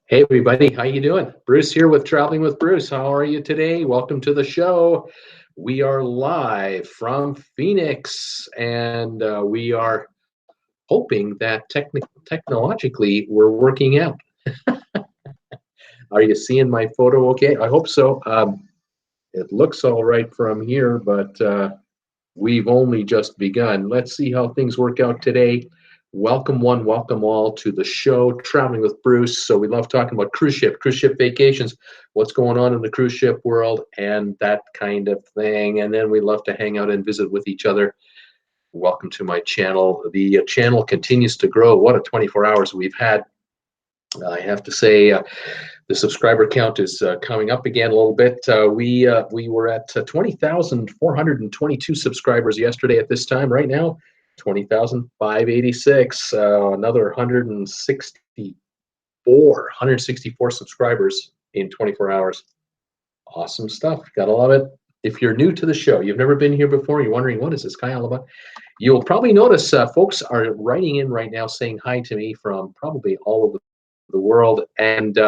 Hey everybody, how you doing? Bruce here with Traveling with Bruce. How are you today? Welcome to the show. We are live from Phoenix, and we are hoping that technologically we're working out. Are you seeing my photo okay? I hope so. It looks all right from here, but we've only just begun. Let's see how things work out today. Welcome one, welcome all to the show, Traveling with Bruce. So we love talking about cruise ship vacations, what's going on in the cruise ship world, and that kind of thing. And then we love to hang out and visit with each other. Welcome to my channel. The channel continues to grow. What a 24 hours we've had. I have to say, the subscriber count is coming up again a little bit. We were at 20,422 subscribers yesterday at this time. Right now, 20,586. Another 164 subscribers in 24 hours. Awesome stuff. Gotta love it. If you're new to the show, you've never been here before, you're wondering what is this guy all about, you'll probably notice folks are writing in right now saying hi to me from probably all over the world, and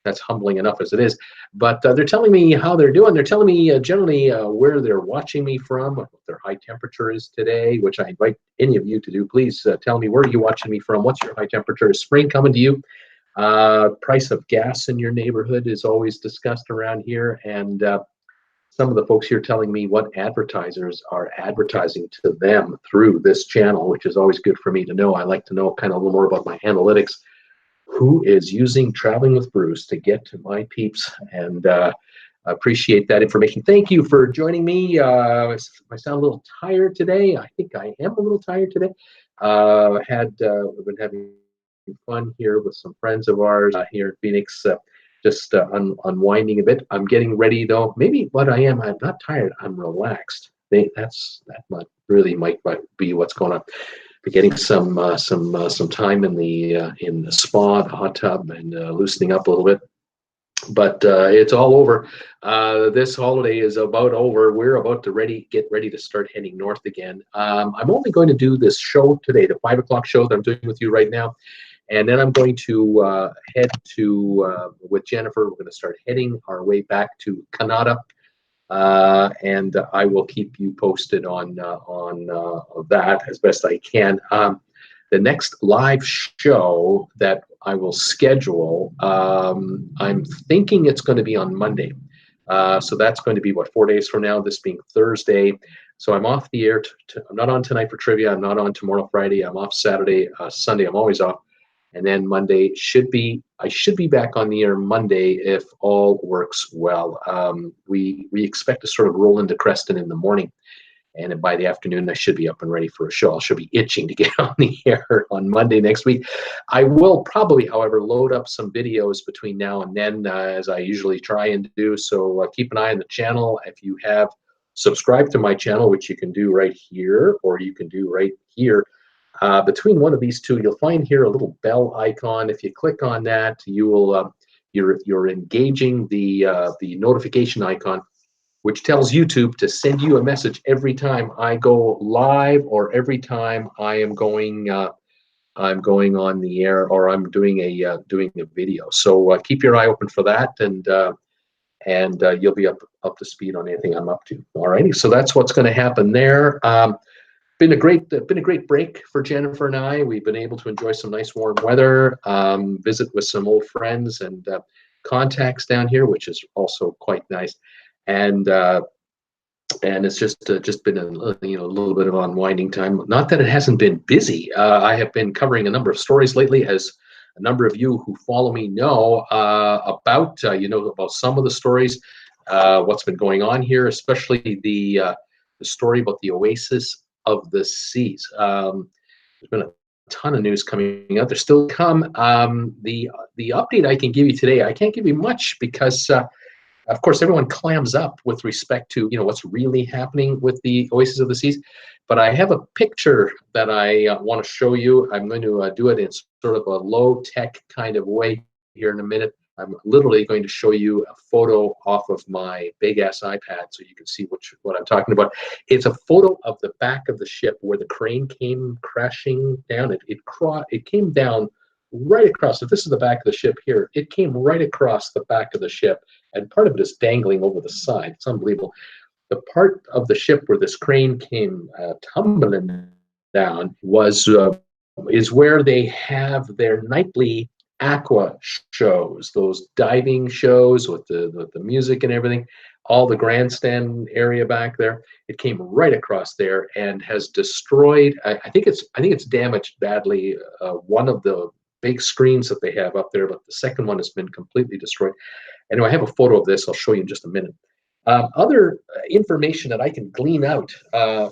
that's humbling enough as it is. But they're telling me how they're doing. They're telling me generally where they're watching me from, what their high temperature is today, which I invite any of you to do. Please tell me where you're watching me from. What's your high temperature? Is spring coming to you? Price of gas in your neighborhood is always discussed around here, and some of the folks here telling me what advertisers are advertising to them through this channel, which is always good for me to know. I like to know kind of a little more about my analytics. Who is using Traveling with Bruce to get to my peeps, and appreciate that information. Thank you for joining me. I sound a little tired today. I think I am a little tired today. We've been having fun here with some friends of ours here in Phoenix, just unwinding a bit. I'm getting ready though. Maybe what I am, I'm not tired, I'm relaxed. That might be what's going on. We're getting some time in the spa, the hot tub, and loosening up a little bit. But it's all over. This holiday is about over. We're about to get ready to start heading north again. I'm only going to do this show today, the 5 o'clock show that I'm doing with you right now. And then I'm going to head to, with Jennifer, we're going to start heading our way back to Canada. And I will keep you posted on that as best I can. The next live show that I will schedule, I'm thinking it's going to be on Monday. So that's going to be, what, 4 days from now, this being Thursday. So I'm off the air. I'm not on tonight for trivia. I'm not on tomorrow, Friday. I'm off Saturday, Sunday. I'm always off. And then Monday I should be back on the air Monday if all works well. We expect to sort of roll into Creston in the morning, and by the afternoon I should be up and ready for a show. I should be itching to get on the air on Monday next week. I will probably, however, load up some videos between now and then, as I usually try and do. So keep an eye on the channel. If you have subscribed to my channel, which you can do right here, or you can do right here. Between one of these two, you'll find here a little bell icon. If you click on that, you will you're engaging the notification icon, which tells YouTube to send you a message every time I go live, or every time I am going on the air, or I'm doing a video. So keep your eye open for that, and you'll be up to speed on anything I'm up to. All righty, so that's what's going to happen there. Been a great break for Jennifer and I. We've been able to enjoy some nice warm weather, visit with some old friends and contacts down here, which is also quite nice. And it's just been a little bit of unwinding time. Not that it hasn't been busy. I have been covering a number of stories lately, as a number of you who follow me know about some of the stories, what's been going on here, especially the story about the Oasis of the seas. There's been a ton of news coming out. There's still come. The update I can give you today, I can't give you much because, of course, everyone clams up with respect to what's really happening with the Oasis of the Seas. But I have a picture that I want to show you. I'm going to do it in sort of a low-tech kind of way here in a minute. I'm literally going to show you a photo off of my big-ass iPad so you can see what I'm talking about. It's a photo of the back of the ship where the crane came crashing down. It came down right across. If this is the back of the ship here, it came right across the back of the ship, and part of it is dangling over the side. It's unbelievable. The part of the ship where this crane came tumbling down is where they have their nightly aqua shows, those diving shows with the music and everything, all the grandstand area back there. It came right across there and has destroyed. I think it's damaged badly. One of the big screens that they have up there, but the second one has been completely destroyed. Anyway, I have a photo of this. I'll show you in just a minute. Other information that I can glean out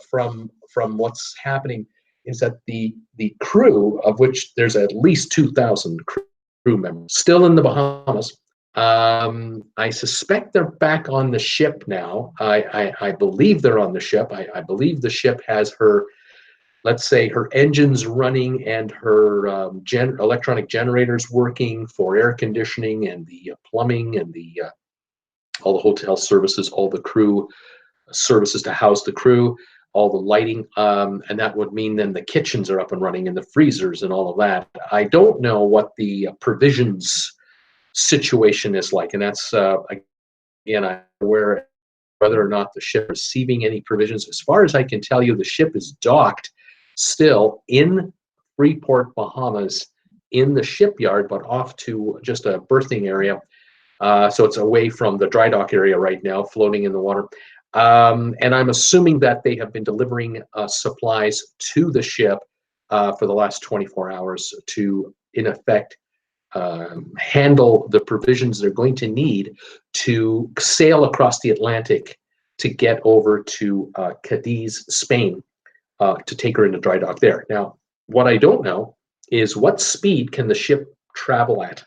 from what's happening is that the crew, of which there's at least 2,000 crew members, still in the Bahamas. I suspect they're back on the ship now. I believe they're on the ship. I believe the ship has her, let's say, her engines running and her electronic generators working for air conditioning and the plumbing and the all the hotel services, all the crew services to house the crew, all the lighting, and that would mean then the kitchens are up and running and the freezers and all of that. I don't know what the provisions situation is like, and that's again, I'm aware whether or not the ship is receiving any provisions. As far as I can tell you, the ship is docked still in Freeport, Bahamas, in the shipyard, but off to just a berthing area. So it's away from the dry dock area right now, floating in the water. And I'm assuming that they have been delivering supplies to the ship for the last 24 hours to, in effect, handle the provisions they're going to need to sail across the Atlantic to get over to Cadiz, Spain, to take her into dry dock there. Now, what I don't know is what speed can the ship travel at?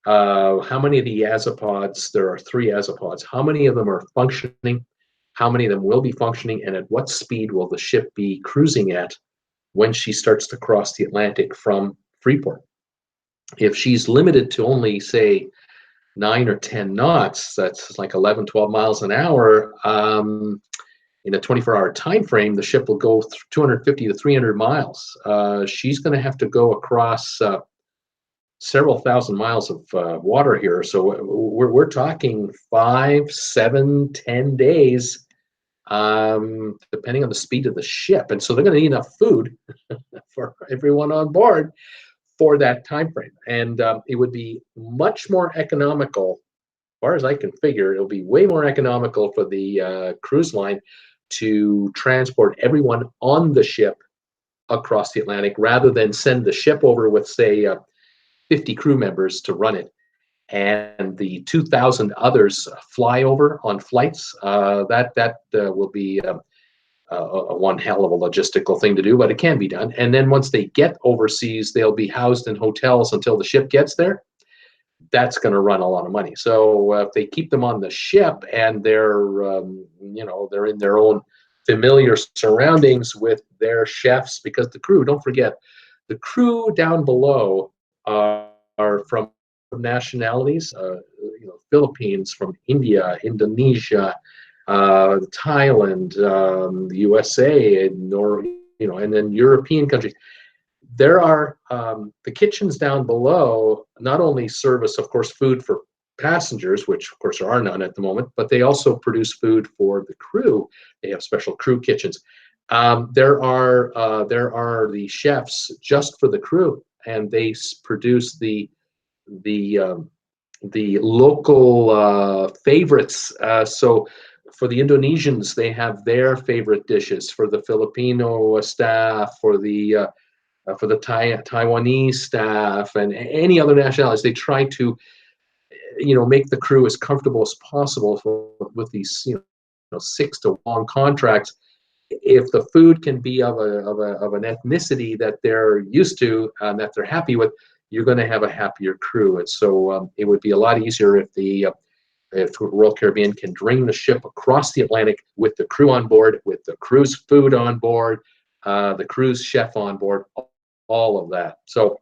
How many of the azipods, there are 3 azipods, how many of them are functioning, how many of them will be functioning, and at what speed will the ship be cruising at when she starts to cross the Atlantic from Freeport? If she's limited to only, say, 9 or 10 knots, that's like 11, 12 miles an hour, in a 24-hour time frame, the ship will go 250 to 300 miles. She's going to have to go across several thousand miles of water here, so we're talking 5, 7, 10 days, depending on the speed of the ship, and so they're going to need enough food for everyone on board for that time frame, and it would be much more economical, as far as I can figure. It'll be way more economical for the cruise line to transport everyone on the ship across the Atlantic rather than send the ship over with, say, 50 crew members to run it, and the 2,000 others fly over on flights. That will be one hell of a logistical thing to do, but it can be done. And then once they get overseas, they'll be housed in hotels until the ship gets there. That's going to run a lot of money. So if they keep them on the ship and they're they're in their own familiar surroundings with their chefs, because the crew, don't forget, the crew down below are from nationalities, Philippines, from India, Indonesia, Thailand, the USA, and then European countries. There are the kitchens down below not only service, of course, food for passengers, which of course there are none at the moment, but they also produce food for the crew. They have special crew kitchens. There are the chefs just for the crew, and they produce the local favorites. So for the Indonesians, they have their favorite dishes. For the Filipino staff, for the Taiwanese staff, and any other nationalities, they try to make the crew as comfortable as possible with these 6 to long contracts. If the food can be of an ethnicity that they're used to and that they're happy with, you're going to have a happier crew. And so it would be a lot easier if Royal Caribbean can drain the ship across the Atlantic with the crew on board, with the crew's food on board, the crew's chef on board, all of that. So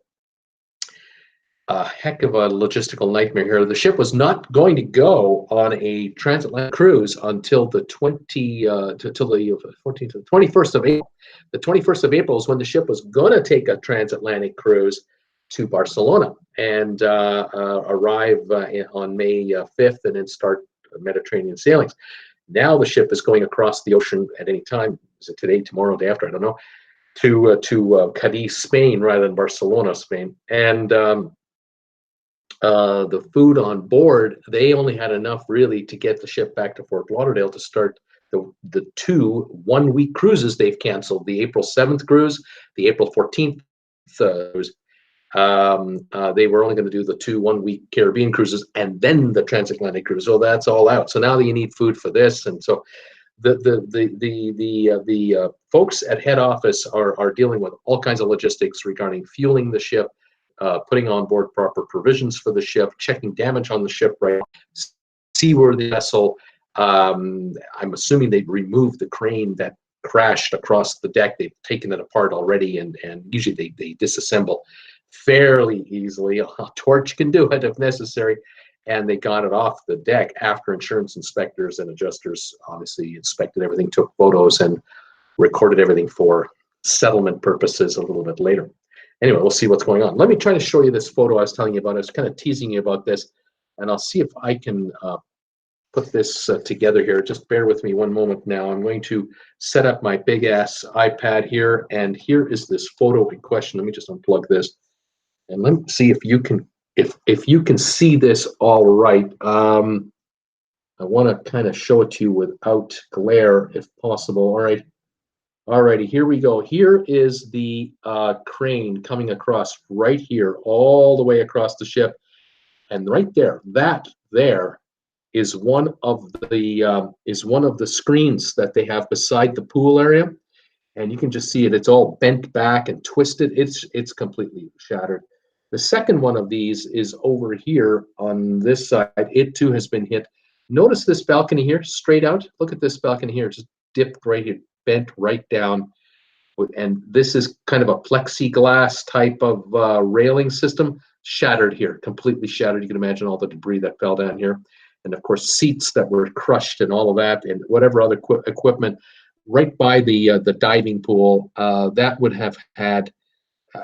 a heck of a logistical nightmare here. The ship was not going to go on a transatlantic cruise until the 21st of April. The 21st of April is when the ship was going to take a transatlantic cruise to Barcelona and arrive on May 5th and then start Mediterranean sailings. Now the ship is going across the ocean at any time. Is it today, tomorrow, day after? I don't know. To Cadiz, Spain, rather than Barcelona, Spain. And the food on board, they only had enough really to get the ship back to Fort Lauderdale to start the 2 one-week cruises they've canceled. The April 7th cruise, the April 14th cruise. They were only going to do the 2 one-week Caribbean cruises and then the transatlantic cruise. So that's all out. So now you need food for this, and so the folks at head office are dealing with all kinds of logistics regarding fueling the ship, putting on board proper provisions for the ship, checking damage on the ship, right, seaworthy vessel. I'm assuming they've removed the crane that crashed across the deck. They've taken it apart already, and usually they disassemble fairly easily. A torch can do it if necessary. And they got it off the deck after insurance inspectors and adjusters obviously inspected everything, took photos, and recorded everything for settlement purposes a little bit later. Anyway, we'll see what's going on. Let me try to show you this photo I was telling you about. I was kind of teasing you about this, and I'll see if I can put this together here. Just bear with me one moment now. I'm going to set up my big-ass iPad here, and here is this photo in question. Let me just unplug this, and let me see if you can if you can see this all right. I want to kind of show it to you without glare, if possible. All right. Alrighty, here we go. Here is the crane coming across right here, all the way across the ship, and right there, that there is one of the screens that they have beside the pool area, and you can just see it. It's all bent back and twisted. It's completely shattered. The second one of these is over here on this side. It too has been hit. Notice this balcony here, straight out. Look at this balcony here, just dipped right here, bent right down. And this is kind of a plexiglass type of railing system, shattered here, completely shattered. You can imagine all the debris that fell down here. And of course, seats that were crushed and all of that, and whatever other equipment right by the diving pool, that would have had,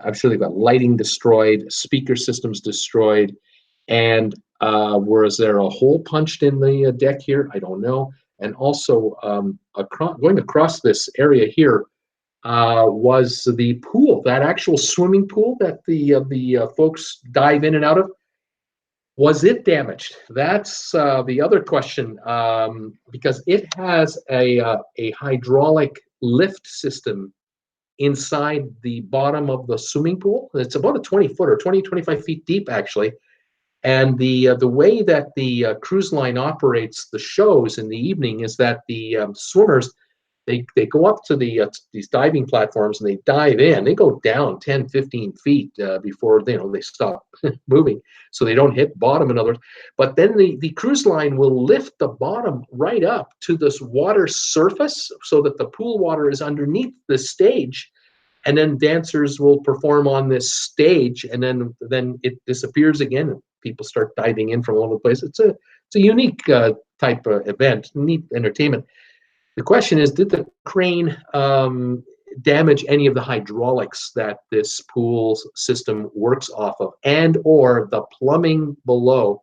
I'm sure they've got lighting destroyed, speaker systems destroyed, and was there a hole punched in the deck here? I don't know. And also, going across this area here was the pool, that actual swimming pool that the folks dive in and out of. Was it damaged? That's the other question, because it has a hydraulic lift system inside the bottom of the swimming pool. It's about a 20-foot or 25 feet deep, actually. And the way that the cruise line operates the shows in the evening is that the swimmers, they go up to these diving platforms and they dive in. They go down 10, 15 feet before they stop moving, so they don't hit bottom, in other words. But then the cruise line will lift the bottom right up to this water surface so that the pool water is underneath the stage, and then dancers will perform on this stage, and then it disappears again, and people start diving in from all over the place. It's a unique type of event, neat entertainment. The question is, did the crane damage any of the hydraulics that this pool system works off of, and or the plumbing below?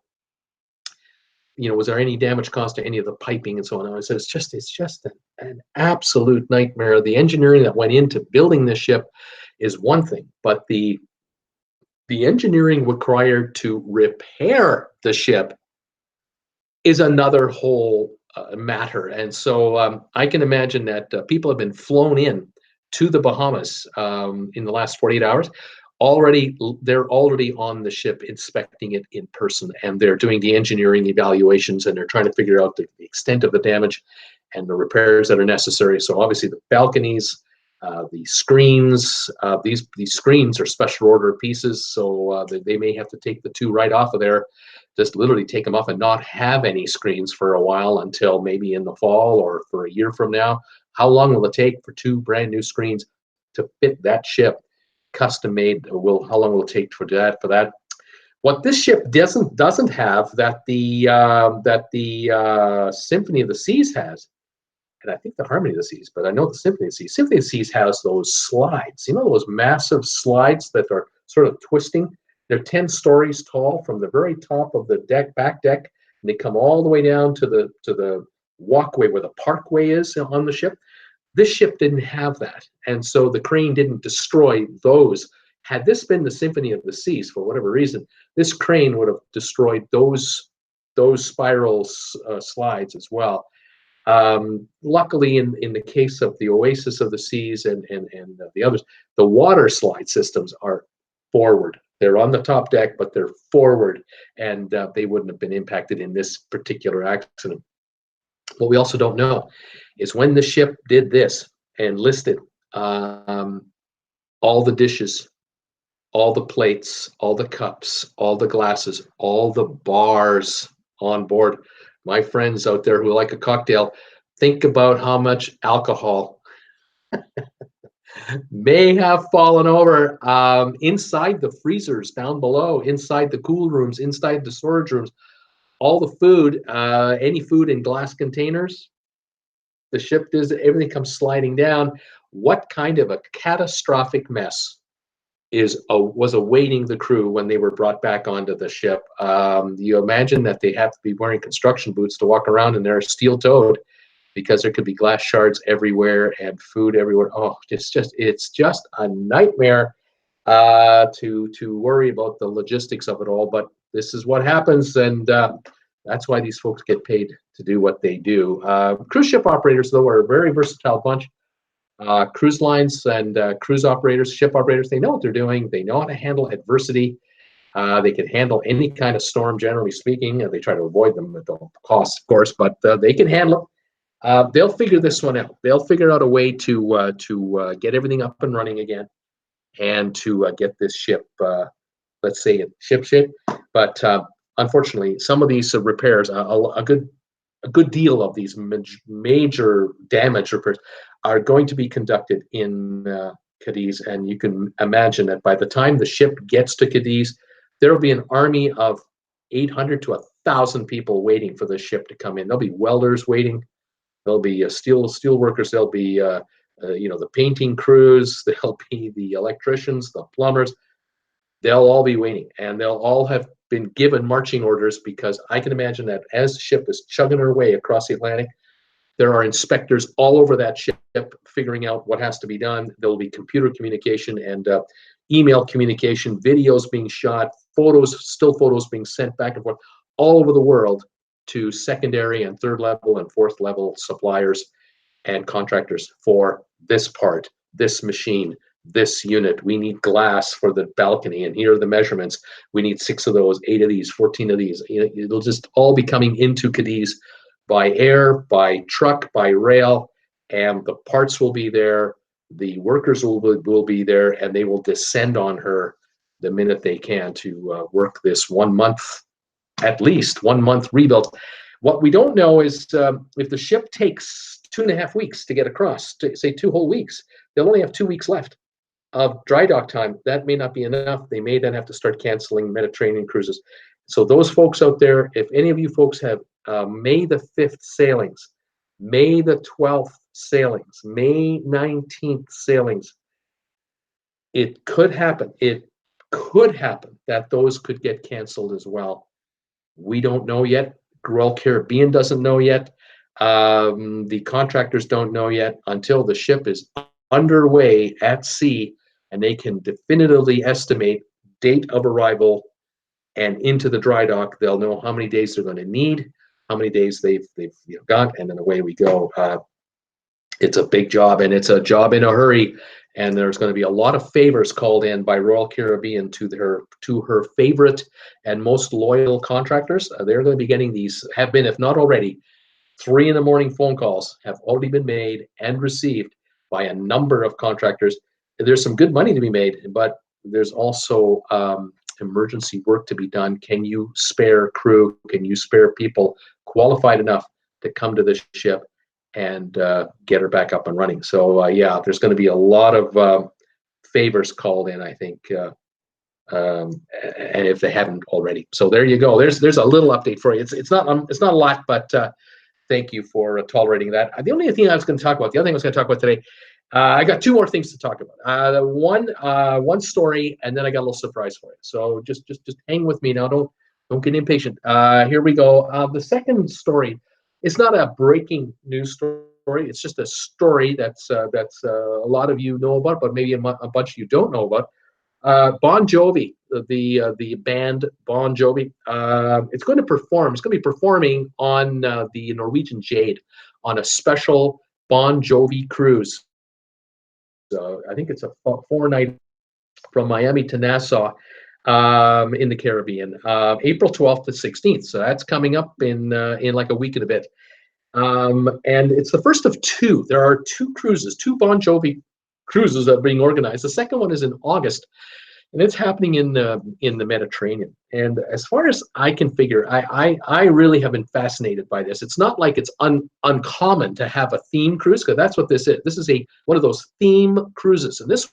Was there any damage caused to any of the piping and so on? I said it's just an absolute nightmare. The engineering that went into building this ship is one thing, but the engineering required to repair the ship is another whole matter. And so I can imagine that people have been flown in to the Bahamas in the last 48 hours. They're already on the ship inspecting it in person, and they're doing the engineering evaluations, and they're trying to figure out the extent of the damage and the repairs that are necessary. So obviously the balconies, the screens, these screens are special order pieces, so they may have to take the 2 right off of there, just literally take them off and not have any screens for a while until maybe in the fall or for a year from now. How long will it take for 2 brand new screens to fit that ship, custom made? How long will it take for that? What this ship doesn't have that the Symphony of the Seas has, and I think the Harmony of the Seas, but I know the Symphony of the Seas. Symphony of the Seas has those slides, those massive slides that are sort of twisting. They're 10 stories tall from the very top of the back deck, and they come all the way down to the walkway where the parkway is on the ship. This ship didn't have that, and so the crane didn't destroy those. Had this been the Symphony of the Seas, for whatever reason, this crane would have destroyed those spiral slides as well. Luckily, in the case of the Oasis of the Seas and the others, the water slide systems are forward. They're on the top deck, but they're forward, and they wouldn't have been impacted in this particular accident. What we also don't know is when the ship did this and listed all the dishes, all the plates, all the cups, all the glasses, all the bars on board. My friends out there who like a cocktail, think about how much alcohol may have fallen over inside the freezers down below, inside the cool rooms, inside the storage rooms, all the food, any food in glass containers. The ship does, everything comes sliding down. What kind of a catastrophic mess was awaiting the crew when they were brought back onto the ship? You imagine that they have to be wearing construction boots to walk around, and they're steel-toed because there could be glass shards everywhere and food everywhere. Oh, it's just a nightmare to worry about the logistics of it all. But this is what happens, and that's why these folks get paid to do what they do. Cruise ship operators, though, are a very versatile bunch. Cruise lines and cruise operators, ship operators, they know what they're doing. They know how to handle adversity. They can handle any kind of storm, generally speaking. They try to avoid them at the cost, of course, but they can handle it. They'll figure this one out. They'll figure out a way to get everything up and running again, and to get this ship, let's say, in ship shape. But unfortunately, some of these repairs, a good deal of these major damage repairs are going to be conducted in Cadiz, and you can imagine that by the time the ship gets to Cadiz, there will be an army of 800 to 1,000 people waiting for the ship to come in. There'll be welders waiting. There'll be steel workers. There'll be the painting crews. There'll be the electricians, the plumbers. They'll all be waiting, and they'll all have been given marching orders, because I can imagine that as the ship is chugging her way across the Atlantic, there are inspectors all over that ship figuring out what has to be done. There will be computer communication and email communication, videos being shot, still photos being sent back and forth all over the world to secondary and third level and fourth level suppliers and contractors for this part, this machine, this unit. We need glass for the balcony, and here are the measurements. We need 6 of those, 8 of these, 14 of these. It'll just all be coming into Cadiz by air, by truck, by rail, and the parts will be there. The workers will be there, and they will descend on her the minute they can to work this 1 month, at least 1 month rebuild. What we don't know is if the ship takes 2.5 weeks to get across, say 2 whole weeks, they'll only have 2 weeks left of dry dock time. That may not be enough. They may then have to start canceling Mediterranean cruises. So those folks out there, if any of you folks have May the 5th sailings, May the 12th sailings, May 19th sailings, it could happen. It could happen that those could get canceled as well. We don't know yet. Royal Caribbean doesn't know yet. The contractors don't know yet until the ship is underway at sea and they can definitively estimate date of arrival and into the dry dock. They'll know how many days they're going to need, how many days they've got, and then away we go. It's a big job, and it's a job in a hurry. And there's going to be a lot of favors called in by Royal Caribbean to her favorite and most loyal contractors. They're going to be getting these, have been, if not already, 3 in the morning phone calls have already been made and received by a number of contractors. There's some good money to be made, but there's also emergency work to be done. Can you spare crew? Can you spare people qualified enough to come to this ship and get her back up and running? So yeah, there's going to be a lot of favors called in, I think, and if they haven't already. So there you go. There's a little update for you. It's not a lot, but thank you for tolerating that. The only thing I was going to talk about, the other thing I was going to talk about today, I got two more things to talk about. One story, and then I got a little surprise for you. So just hang with me now. Don't get impatient. Here we go. The second story is not a breaking news story. It's just a story that's a lot of you know about, but maybe a bunch you don't know about. Bon Jovi, the band Bon Jovi, it's going to perform. It's going to be performing on the Norwegian Jade on a special Bon Jovi cruise. I think it's a 4-night from Miami to Nassau in the Caribbean, April 12th to 16th. So that's coming up in like a week and a bit. And it's the first of two. There are two cruises, two Bon Jovi cruises that are being organized. The second one is in August, and it's happening in the Mediterranean. And as far as I can figure, I really have been fascinated by this. It's not like it's uncommon to have a theme cruise, because that's what this is. This is one of those theme cruises, and this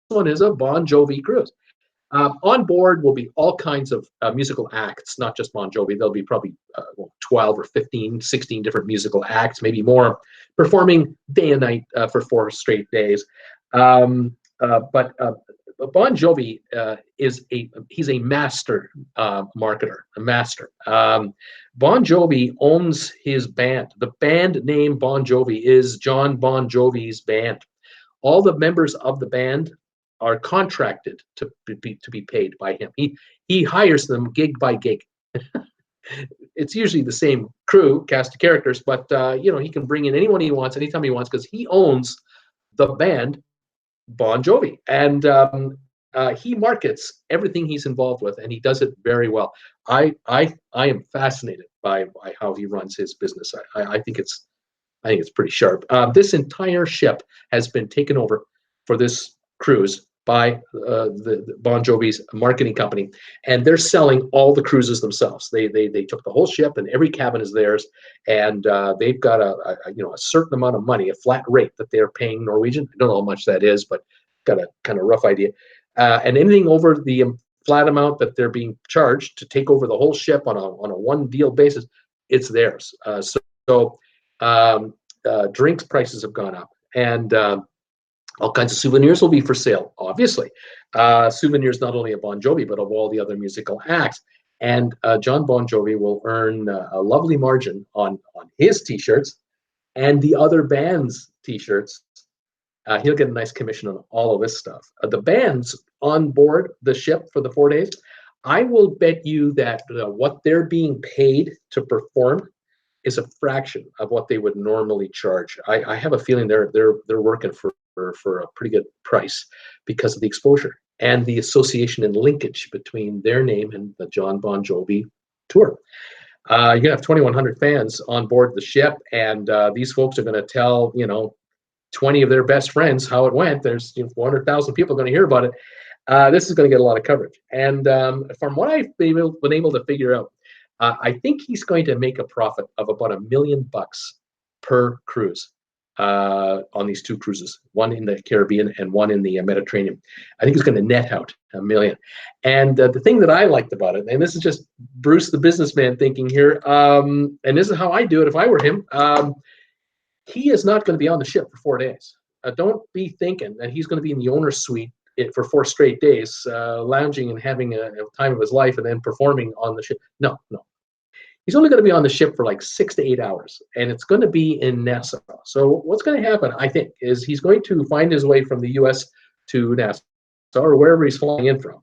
one is a Bon Jovi cruise. On board will be all kinds of musical acts, not just Bon Jovi. There'll be probably 12 or 15, 16 different musical acts, maybe more, performing day and night for 4 straight days. But Bon Jovi he's a master marketer, a master. Bon Jovi owns his band. The band name Bon Jovi is John Bon Jovi's band. All the members of the band are contracted to be paid by him. He hires them gig by gig. It's usually the same crew, cast of characters, but he can bring in anyone he wants, anytime he wants, because he owns the band Bon Jovi, and he markets everything he's involved with, and he does it very well. I am fascinated by how he runs his business. I think it's pretty sharp. This entire ship has been taken over for this cruise by the Bon Jovi's marketing company, and they're selling all the cruises themselves. They took the whole ship, and every cabin is theirs, and they've got a certain amount of money, a flat rate that they're paying Norwegian. I don't know how much that is, but got a kind of rough idea. And anything over the flat amount that they're being charged to take over the whole ship on a one deal basis, it's theirs. So drinks prices have gone up, and all kinds of souvenirs will be for sale, obviously. Souvenirs not only of Bon Jovi, but of all the other musical acts. And John Bon Jovi will earn a lovely margin on his T-shirts and the other band's T-shirts. He'll get a nice commission on all of this stuff. The bands on board the ship for the 4 days, I will bet you that what they're being paid to perform is a fraction of what they would normally charge. I have a feeling they're working for a pretty good price because of the exposure and the association and linkage between their name and the John Bon Jovi tour. You're gonna have 2,100 fans on board the ship, and these folks are gonna tell 20 of their best friends how it went. There's 400,000 people going to hear about it. This is going to get a lot of coverage, and from what I've been able to figure out, I think he's going to make a profit of about $1 million per cruise on these two cruises, one in the Caribbean and one in the Mediterranean. I think he's going to net out $1 million. And the thing that I liked about it, and this is just Bruce the businessman thinking here, and this is how I do it if I were him, he is not going to be on the ship for 4 days. Don't be thinking that he's going to be in the owner's suite for 4 straight days, lounging and having a time of his life and then performing on the ship. No. He's only going to be on the ship for like 6 to 8 hours, and it's going to be in Nassau. So what's going to happen, I think, is he's going to find his way from the U.S. to Nassau or wherever he's flying in from,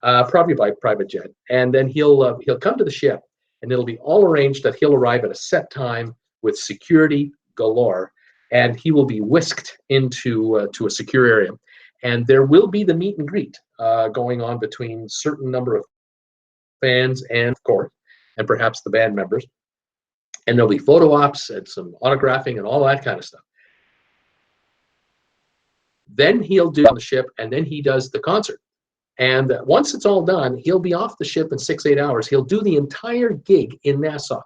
probably by private jet, and then he'll come to the ship, and it'll be all arranged that he'll arrive at a set time with security galore, and he will be whisked into to a secure area, and there will be the meet and greet going on between certain number of fans and, of course, and perhaps the band members, and there'll be photo ops and some autographing and all that kind of stuff. Then he'll do on the ship, and then he does the concert, and once it's all done, he'll be off the ship in 6-8 hours. He'll do the entire gig in Nassau.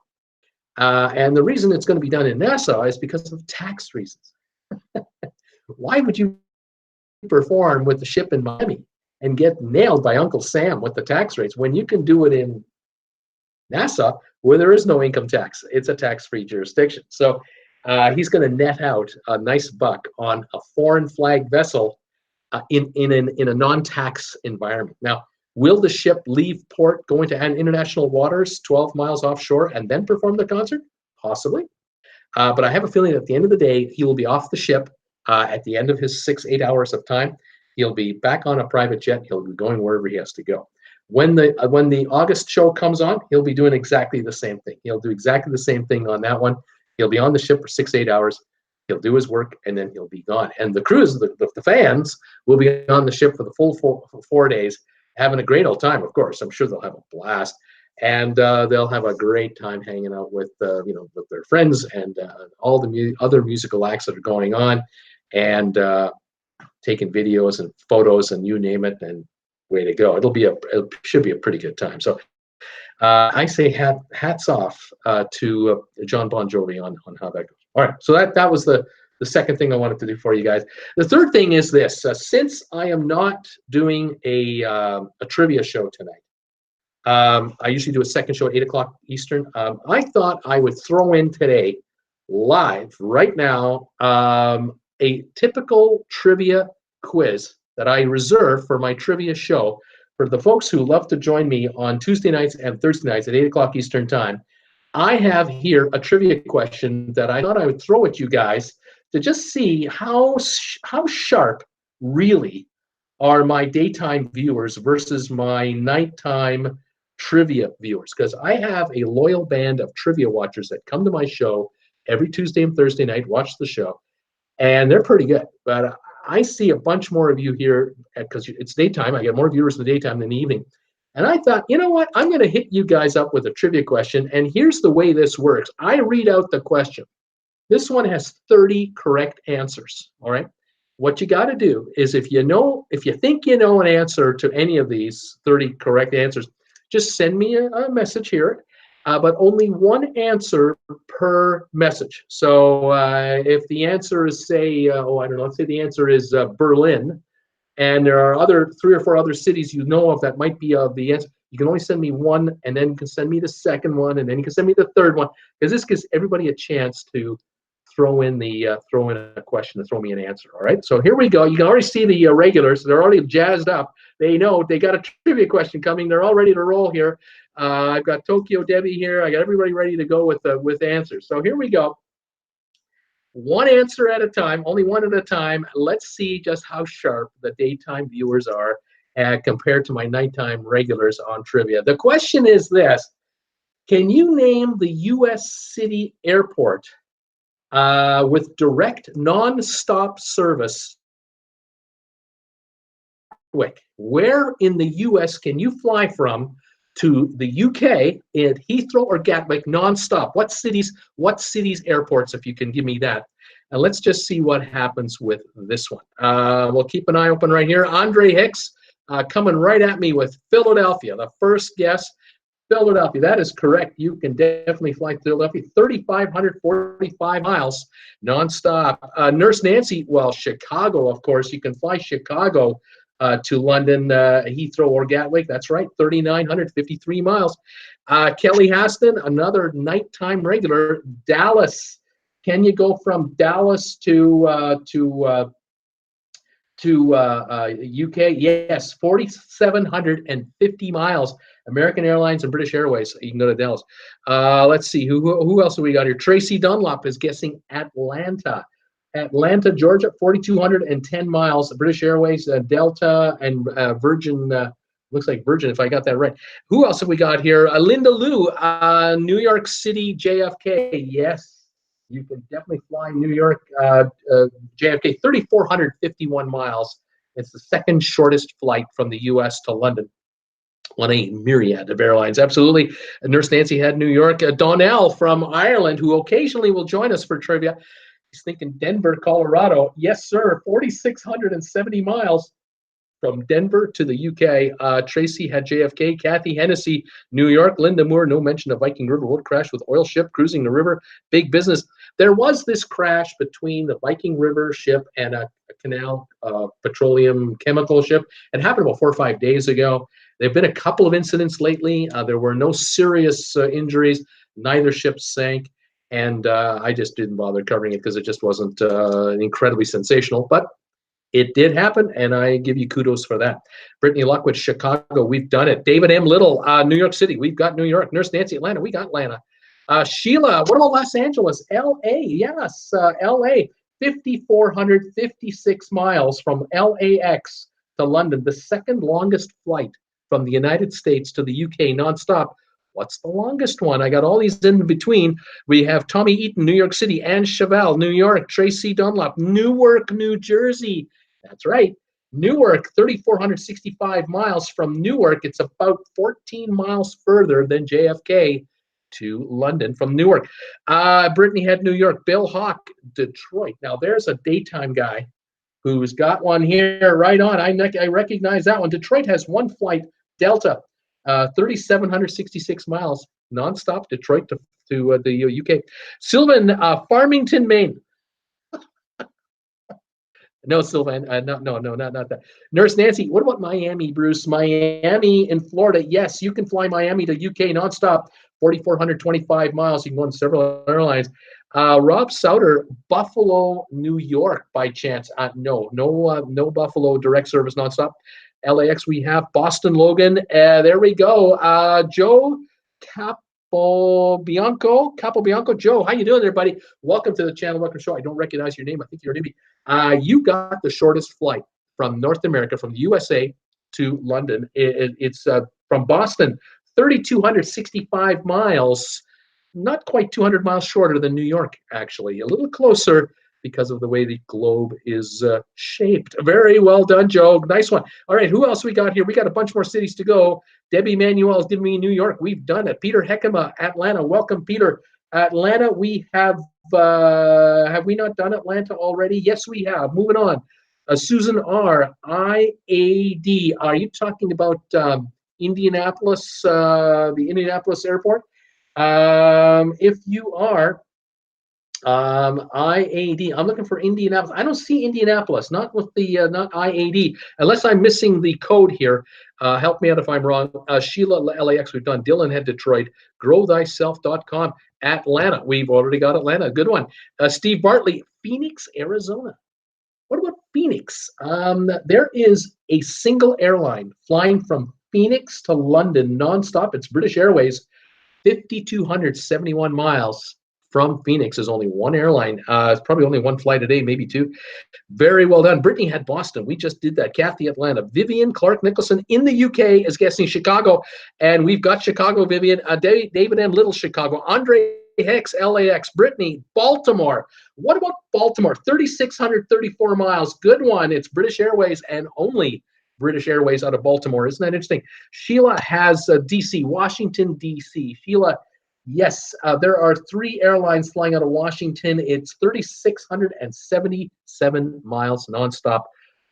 And the reason it's going to be done in Nassau is because of tax reasons. Why would you perform with the ship in Miami and get nailed by Uncle Sam with the tax rates when you can do it in Nassau, where there is no income tax? It's a tax-free jurisdiction. So he's going to net out a nice buck on a foreign flag vessel in a non-tax environment. Now, will the ship leave port, go into international waters 12 miles offshore, and then perform the concert? Possibly. But I have a feeling that at the end of the day, he will be off the ship at the end of his 6-8 hours of time. He'll be back on a private jet. He'll be going wherever he has to go. When the August show comes on, he'll be doing exactly the same thing. He'll do exactly the same thing on that one. He'll be on the ship for 6-8 hours. He'll do his work, and then he'll be gone. And the crews, the fans, will be on the ship for the full 4 days, having a great old time, of course. I'm sure they'll have a blast. And they'll have a great time hanging out with, with their friends and all the other musical acts that are going on, and taking videos and photos and you name it, and way to go. It should be a pretty good time. So I say hats off to John Bon Jovi on how that goes. All right, so that was the second thing I wanted to do for you guys. The third thing is this: since I am not doing a trivia show tonight, I usually do a second show at 8 o'clock Eastern. I thought I would throw in today, live right now, a typical trivia quiz that I reserve for my trivia show for the folks who love to join me on Tuesday nights and Thursday nights at 8 o'clock Eastern time. I have here a trivia question that I thought I would throw at you guys to just see how sharp really are my daytime viewers versus my nighttime trivia viewers, because I have a loyal band of trivia watchers that come to my show every Tuesday and Thursday night, watch the show, and they're pretty good. But I see a bunch more of you here because it's daytime. I get more viewers in the daytime than the evening. And I thought, you know what? I'm going to hit you guys up with a trivia question. And here's the way this works. I read out the question. This one has 30 correct answers. All right. What you got to do is if you think you know an answer to any of these 30 correct answers, just send me a message here. But only one answer per message. So if the answer is, say, I don't know, let's say the answer is Berlin, and there are 3 or 4 other cities you know of that might be the answer, you can only send me one, and then you can send me the second one, and then you can send me the third one, because this gives everybody a chance to throw in a question and throw me an answer. All right, so here we go. You can already see the regulars. They're already jazzed up. They know they got a trivia question coming. They're all ready to roll here. I've got Tokyo Debbie here. I got everybody ready to go with answers. So here we go. One answer at a time, only one at a time. Let's see just how sharp the daytime viewers are compared to my nighttime regulars on trivia. The question is this: can you name the U.S. city airport with direct non-stop service? Quick, where in the U.S. can you fly from to the UK in Heathrow or Gatwick non-stop? What cities airports, if you can give me that? And let's just see what happens with this one. We'll keep an eye open right here. Andre Hicks coming right at me with Philadelphia. The first guess, Philadelphia. That is correct. You can definitely fly to Philadelphia. 3,545 miles non-stop. Nurse Nancy, well, Chicago, of course. You can fly Chicago to London, Heathrow or Gatwick. That's right, 3,953 miles. Kelly Haston, another nighttime regular. Dallas. Can you go from Dallas to UK? Yes, 4,750 miles. American Airlines and British Airways. You can go to Dallas. Let's see, who else have we got here? Tracy Dunlop is guessing Atlanta. Atlanta, Georgia, 4,210 miles. British Airways, Delta, and Virgin. Looks like Virgin, if I got that right. Who else have we got here? Linda Liu, New York City, JFK. Yes, you can definitely fly New York, JFK, 3,451 miles. It's the second shortest flight from the U.S. to London on a myriad of airlines. Absolutely. Nurse Nancy had New York. Donnell from Ireland, who occasionally will join us for trivia. He's thinking Denver, Colorado. Yes, sir. 4,670 miles from Denver to the UK. Tracy had JFK. Kathy Hennessy, New York. Linda Moore, no mention of Viking River road crash with oil ship cruising the river. Big business. There was this crash between the Viking River ship and a canal petroleum chemical ship. It happened about 4 or 5 days ago. There have been a couple of incidents lately. There were no serious injuries. Neither ship sank. and I just didn't bother covering it because it just wasn't incredibly sensational. But it did happen, and I give you kudos for that. Brittany Lockwood, Chicago, we've done it. David M. Little, New York City, we've got New York. Nurse Nancy, Atlanta, we got Atlanta. Sheila, what about Los Angeles? L.A., yes, L.A., 5,456 miles from LAX to London, the second longest flight from the United States to the UK nonstop. What's the longest one? I got all these in between. We have Tommy Eaton, New York City, Anne Chevelle, New York, Tracy Dunlop, Newark, New Jersey. That's right. Newark, 3,465 miles from Newark. It's about 14 miles further than JFK to London from Newark. Brittany had New York. Bill Hawk, Detroit. Now, there's a daytime guy who's got one here right on. I recognize that one. Detroit has one flight, Delta, 3,766 miles, nonstop, Detroit to the UK. Sylvan, Farmington, Maine. No, Sylvan, no, not that. Nurse Nancy, what about Miami, Bruce? Miami in Florida. Yes, you can fly Miami to UK nonstop, 4,425 miles. You can go on several airlines. Rob Souter, Buffalo, New York, by chance? No Buffalo direct service nonstop. LAX, we have Boston Logan. There we go. Joe Capobianco. Joe, how you doing there, buddy? Welcome to the channel. Welcome to the show. I don't recognize your name. I think you're a newbie. You got the shortest flight from North America, from the USA to London. It's from Boston, 3,265 miles. Not quite 200 miles shorter than New York, actually. A little closer because of the way the globe is shaped. Very well done, Joe. Nice one. All right, who else we got here? We got a bunch more cities to go. Debbie Manuel is giving me New York. We've done it. Peter Heckema, Atlanta. Welcome, Peter. Atlanta, we have we not done Atlanta already? Yes, we have. Moving on. Susan R., IAD. Are you talking about Indianapolis, the Indianapolis airport? If you are, IAD. I'm looking for Indianapolis. I don't see Indianapolis, not with the not IAD, unless I'm missing the code here. Help me out if I'm wrong. Sheila, LAX, we've done. Dylan had Detroit. GrowThyself.com. Atlanta. We've already got Atlanta. Good one. Steve Bartley, Phoenix, Arizona. What about Phoenix? There is a single airline flying from Phoenix to London nonstop. It's British Airways, 5,271 miles. From Phoenix is only one airline. It's probably only one flight a day, maybe two. Very well done. Brittany had Boston. We just did that. Kathy, Atlanta. Vivian Clark Nicholson in the UK is guessing Chicago. And we've got Chicago, Vivian. David M. Little, Chicago. Andre Hicks, LAX. Brittany, Baltimore. What about Baltimore? 3,634 miles. Good one. It's British Airways and only British Airways out of Baltimore. Isn't that interesting? Sheila has DC, Washington, DC. Sheila, yes, there are 3 airlines flying out of Washington. It's 3,677 miles nonstop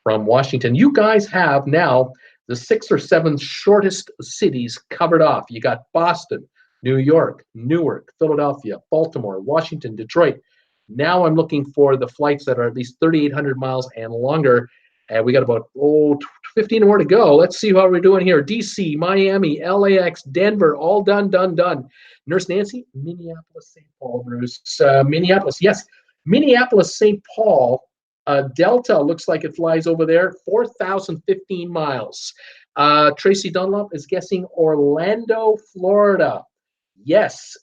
from Washington. You guys have now the 6 or 7 shortest cities covered off. You got Boston, New York, Newark, Philadelphia, Baltimore, Washington, Detroit. Now I'm looking for the flights that are at least 3,800 miles and longer. And we got about 15 more to go. Let's see how we're doing here. DC, Miami, LAX, Denver, all done. Nurse Nancy, Minneapolis, St. Paul, Bruce. Minneapolis, yes. Minneapolis, St. Paul, Delta looks like it flies over there, 4,015 miles. Tracy Dunlop is guessing Orlando, Florida. Yes,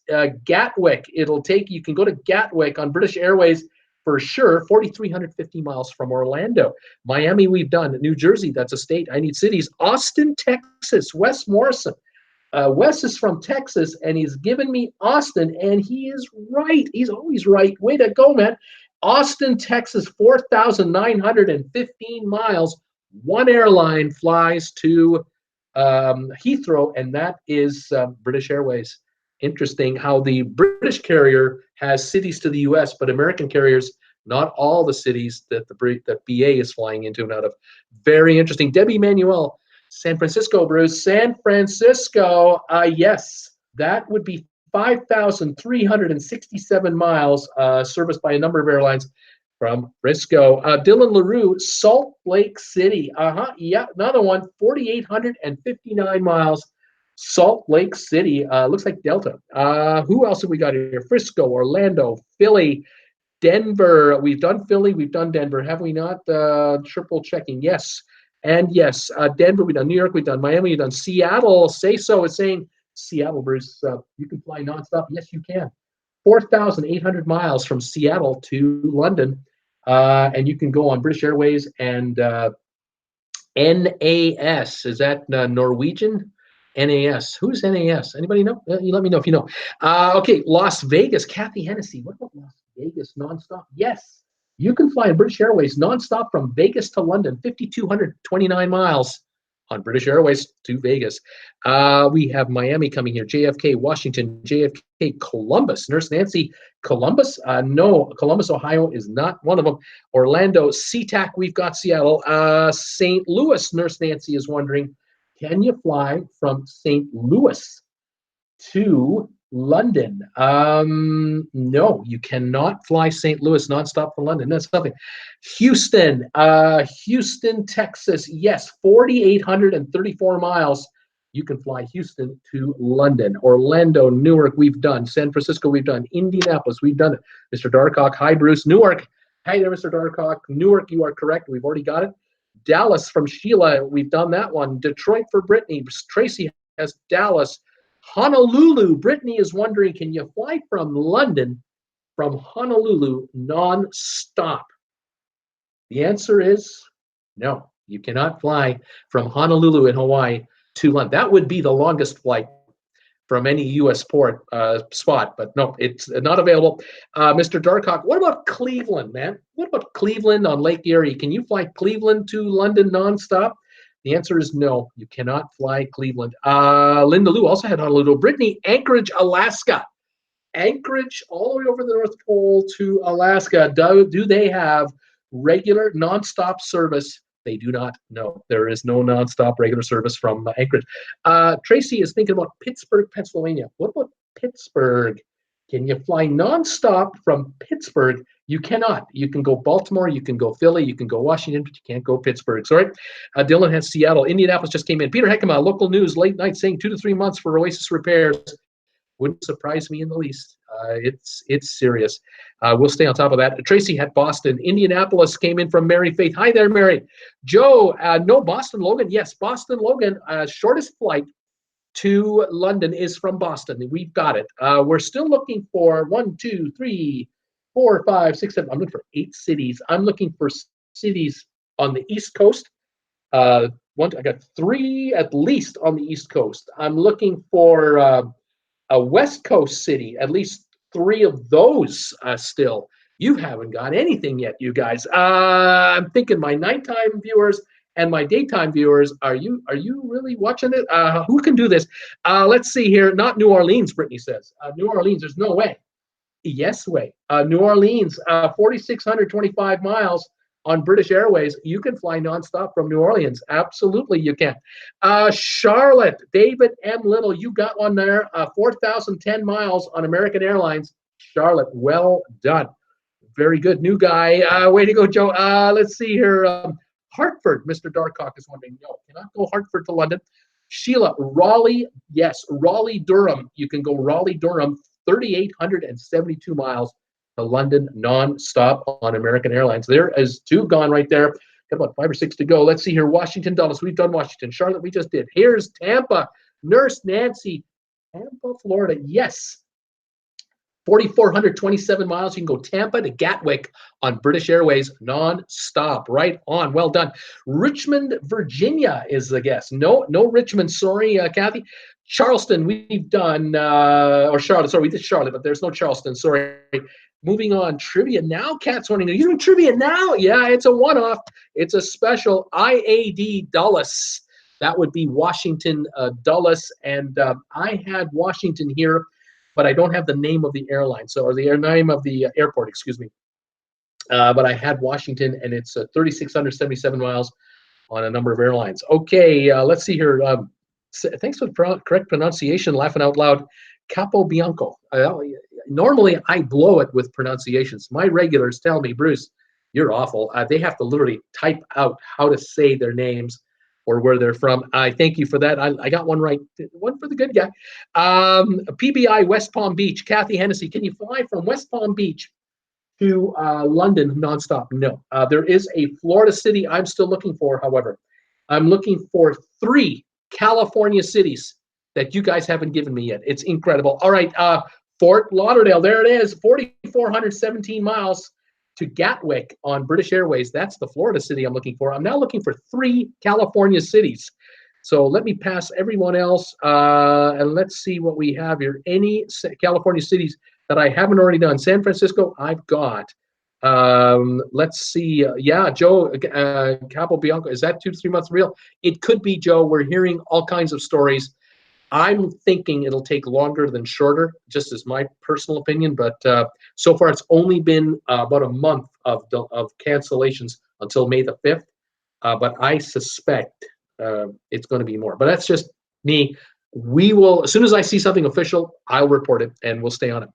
Gatwick. You can go to Gatwick on British Airways for sure, 4,350 miles from Orlando. Miami, we've done. New Jersey, that's a state. I need cities. Austin, Texas, Wes Morrison. Wes is from Texas, and he's given me Austin, and he is right. He's always right. Way to go, man. Austin, Texas, 4,915 miles. One airline flies to Heathrow, and that is British Airways. Interesting how the British carrier has cities to the U.S., but American carriers, not all the cities that that BA is flying into and out of. Very interesting. Debbie Manuel, San Francisco, Bruce. San Francisco, yes, that would be 5,367 miles serviced by a number of airlines from Frisco. Dylan LaRue, Salt Lake City. Yeah, another one, 4,859 miles Salt Lake City, looks like Delta. Who else have we got here? Frisco, Orlando, Philly, Denver. We've done Philly, we've done Denver, have we not? Triple checking. Yes. And yes, Denver, we've done New York, we've done Miami, we've done Seattle. Say so is saying Seattle, Bruce, you can fly nonstop. Yes, you can. 4,800 miles from Seattle to London. And you can go on British Airways and NAS. Is that Norwegian? NAS. Who's NAS? Anybody know? You let me know if you know. Okay, Las Vegas. Kathy Hennessy. What about Las Vegas nonstop? Yes, you can fly in British Airways nonstop from Vegas to London, 5,229 miles on British Airways to Vegas. We have Miami coming here, JFK, Washington, JFK, Columbus. Nurse Nancy, Columbus? No, Columbus, Ohio is not one of them. Orlando, SeaTac, we've got Seattle. St. Louis, Nurse Nancy is wondering, can you fly from St. Louis to London? No, you cannot fly St. Louis nonstop from London. That's nothing. Houston, Houston, Texas. Yes, 4,834 miles. You can fly Houston to London. Orlando, Newark, we've done. San Francisco, we've done. Indianapolis, we've done it. Mr. Darkhawk, hi, Bruce. Newark, hi there, Mr. Darkhawk. Newark, you are correct. We've already got it. Dallas from Sheila, we've done that one. Detroit for Brittany. Tracy has Dallas. Honolulu, Brittany is wondering, can you fly from London, from Honolulu, non-stop? The answer is no. You cannot fly from Honolulu in Hawaii to London. That would be the longest flight from any U.S. port spot, but no, it's not available. Mr. Darkhawk, what about Cleveland, man? What about Cleveland on Lake Erie? Can you fly Cleveland to London nonstop? The answer is no. You cannot fly Cleveland. Linda Lou also had Honolulu. Brittany, Anchorage, Alaska. Anchorage all the way over the North Pole to Alaska. Do they have regular nonstop service? They do not know. There is no nonstop regular service from Anchorage. Tracy is thinking about Pittsburgh, Pennsylvania. What about Pittsburgh? Can you fly nonstop from Pittsburgh? You cannot. You can go Baltimore, you can go Philly, you can go Washington, but you can't go Pittsburgh. Sorry. Dylan has Seattle. Indianapolis just came in. Peter Heckema, local news, late night, saying 2 to 3 months for Oasis repairs. Wouldn't surprise me in the least. It's serious. We'll stay on top of that. Tracy had Boston. Indianapolis came in from Mary Faith. Hi there, Mary. Joe, no, Boston Logan. Yes, Boston Logan, shortest flight to London is from Boston. We've got it. We're still looking for 1, 2, 3, 4, 5, 6, 7. I'm looking for 8 cities. I'm looking for cities on the East Coast. I got 3 at least on the East Coast. I'm looking for a West Coast city, at least 3 of those still. You haven't got anything yet, you guys. I'm thinking my nighttime viewers and my daytime viewers, are you really watching it? Who can do this? Let's see here. Not New Orleans, Brittany says. New Orleans, there's no way. Yes way. New Orleans, 4,625 miles on British Airways. You can fly nonstop from New Orleans. Absolutely, you can. Charlotte, David M. Little, you got one there. 4,010 miles on American Airlines. Charlotte, well done. Very good. New guy. Way to go, Joe. Let's see here. Hartford, Mr. Darkhawk is wondering, no, cannot go Hartford to London. Sheila, Raleigh, yes, Raleigh-Durham. You can go Raleigh-Durham, 3,872 miles to London non-stop on American Airlines. There is 2 gone right there. Got about 5 or 6 to go. Let's see here. Washington, Dulles. We've done Washington. Charlotte, we just did. Here's Tampa. Nurse Nancy, Tampa, Florida. Yes. 4,427 miles. You can go Tampa to Gatwick on British Airways non-stop. Right on. Well done. Richmond, Virginia is the guess. No Richmond. Sorry, Kathy. Charleston, we've done, or Charlotte. Sorry, we did Charlotte, but there's no Charleston. Sorry. Moving on. Trivia now. Cat's wondering, are you doing trivia now? Yeah, it's a one-off. It's a special IAD Dulles. That would be Washington Dulles. And I had Washington here, but I don't have the name of the airline, or the name of the airport, excuse me. But I had Washington, and it's 3,677 miles on a number of airlines. Okay, let's see here. Thanks for the correct pronunciation, laughing out loud. Capobianco. Normally, I blow it with pronunciations. My regulars tell me, Bruce, you're awful. They have to literally type out how to say their names, or where they're from. I thank you for that. I got one right. One for the good guy. PBI West Palm Beach. Kathy Hennessy, can you fly from West Palm Beach to London nonstop? No. There is a Florida city I'm still looking for, however. I'm looking for 3 California cities that you guys haven't given me yet. It's incredible. All right, Fort Lauderdale, there it is, 4,417 miles to Gatwick on British Airways. That's the Florida city I'm looking for. I'm now looking for 3 California cities. So let me pass everyone else, and let's see what we have here. Any California cities that I haven't already done. San Francisco, I've got. Let's see. Yeah, Joe Capobianco, is that 2 to 3 months real? It could be, Joe. We're hearing all kinds of stories. I'm thinking it'll take longer than shorter, just as my personal opinion. But so far, it's only been about a month of cancellations until May the 5th. But I suspect it's going to be more. But that's just me. We will, as soon as I see something official, I'll report it, and we'll stay on it.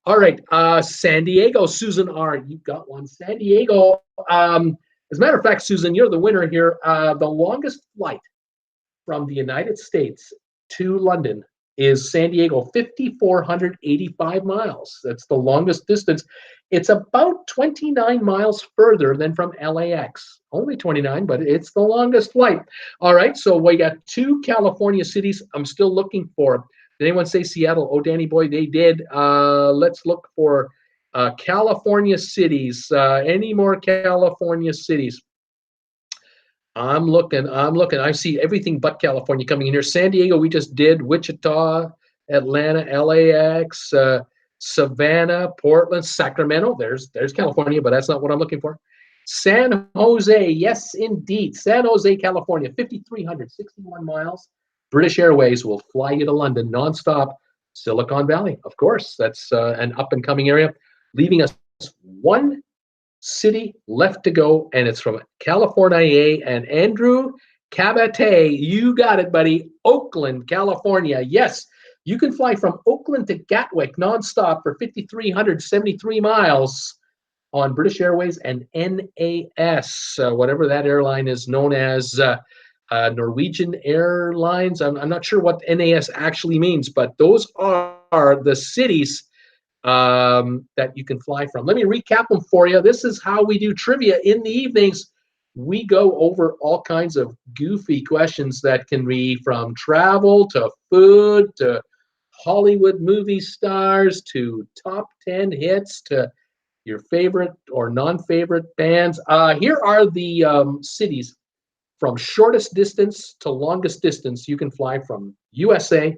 All right, San Diego, Susan R. You got one. San Diego. As a matter of fact, Susan, you're the winner here. The longest flight from the United States to London is San Diego, 5,485 miles. That's the longest distance. It's about 29 miles further than from LAX. Only 29, but it's the longest flight. All right, so we got 2 California cities I'm still looking for. Did anyone say Seattle? Oh, Danny boy, they did. Let's look for California cities. Any more California cities? I'm looking. I see everything but California coming in here. San Diego, we just did. Wichita, Atlanta, LAX, Savannah, Portland, Sacramento. There's California, but that's not what I'm looking for. San Jose, yes, indeed. San Jose, California, 5,361 miles. British Airways will fly you to London nonstop. Silicon Valley, of course. That's an up-and-coming area. Leaving us 1 city left to go, and it's from California. And Andrew Cabate, you got it, buddy. Oakland, California. Yes, you can fly from Oakland to Gatwick nonstop for 5,373 miles on British Airways and NAS, whatever that airline is known as. Norwegian Airlines. I'm not sure what NAS actually means, but those are the cities that you can fly from. Let me recap them for you. This is how we do trivia in the evenings. We go over all kinds of goofy questions that can be from travel to food to Hollywood movie stars to top 10 hits to your favorite or non-favorite bands. Here are the cities from shortest distance to longest distance. You can fly from USA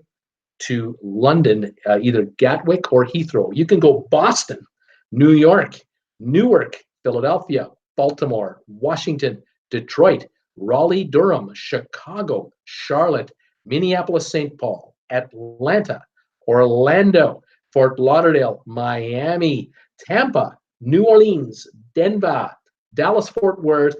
to London, either Gatwick or Heathrow. You can go Boston, New York, Newark, Philadelphia, Baltimore, Washington, Detroit, Raleigh, Durham, Chicago, Charlotte, Minneapolis, St. Paul, Atlanta, Orlando, Fort Lauderdale, Miami, Tampa, New Orleans, Denver, Dallas, Fort Worth,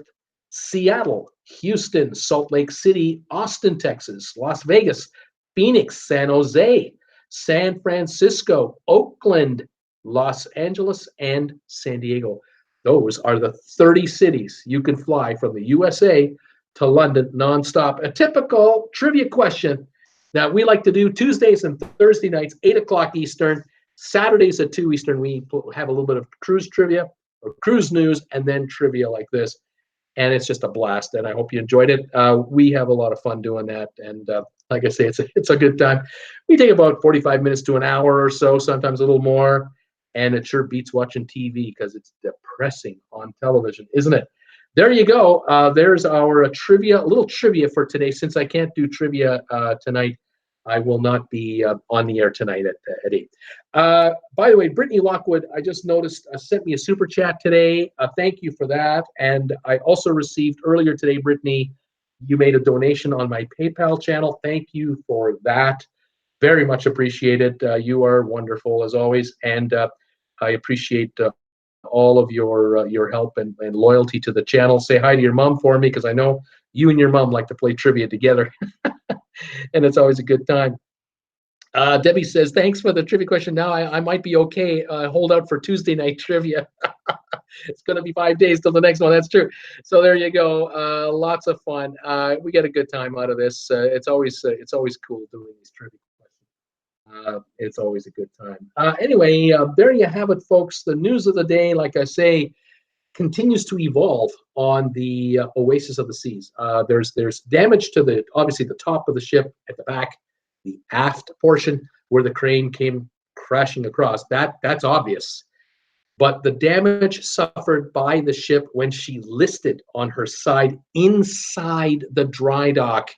Seattle, Houston, Salt Lake City, Austin, Texas, Las Vegas, Phoenix, San Jose, San Francisco, Oakland, Los Angeles, and San Diego. Those are the 30 cities you can fly from the USA to London nonstop. A typical trivia question that we like to do Tuesdays and Thursday nights, 8 o'clock Eastern, Saturdays at 2 Eastern. We have a little bit of cruise trivia or cruise news and then trivia like this. And it's just a blast, and I hope you enjoyed it. We have a lot of fun doing that, and like I say, it's a good time. We take about 45 minutes to an hour or so, sometimes a little more, and it sure beats watching TV because it's depressing on television, isn't it? There you go. There's our trivia, a little trivia for today. Since I can't do trivia tonight, I will not be on the air tonight at 8. By the way, Brittany Lockwood, I just noticed, sent me a super chat today. Thank you for that. And I also received earlier today, Brittany, you made a donation on my PayPal channel. Thank you for that. Very much appreciated. You are wonderful as always. And I appreciate all of your help and loyalty to the channel. Say hi to your mom for me, because I know you and your mom like to play trivia together. And it's always a good time. Debbie says, thanks for the trivia question. Now I might be okay. Hold out for Tuesday night trivia. It's going to be 5 days till the next one. That's true. So there you go. Lots of fun. We get a good time out of this. It's always cool doing these trivia questions. It's always a good time. Anyway, there you have it, folks. The news of the day, like I say, continues to evolve on the Oasis of the Seas. There's damage to the obviously the top of the ship at the back, the aft portion where the crane came crashing across. That's obvious. But the damage suffered by the ship when she listed on her side inside the dry dock,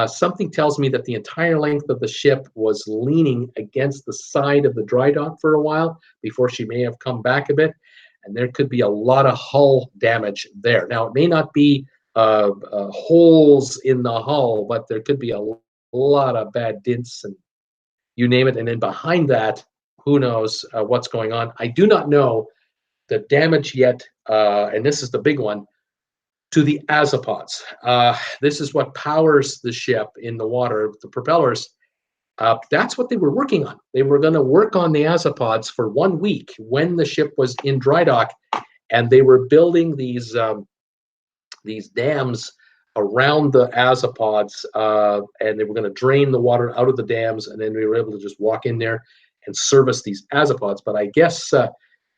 something tells me that the entire length of the ship was leaning against the side of the dry dock for a while before she may have come back a bit. And there could be a lot of hull damage there. Now, it may not be holes in the hull, but there could be a lot of bad dints and you name it. And then behind that, who knows what's going on. I do not know the damage yet, and this is the big one, to the azipods. This is what powers the ship in the water, the propellers. That's what they were working on. They were going to work on the azipods for 1 week when the ship was in dry dock, and they were building these dams around the azipods, and they were going to drain the water out of the dams, and then we were able to just walk in there and service these azipods. But I guess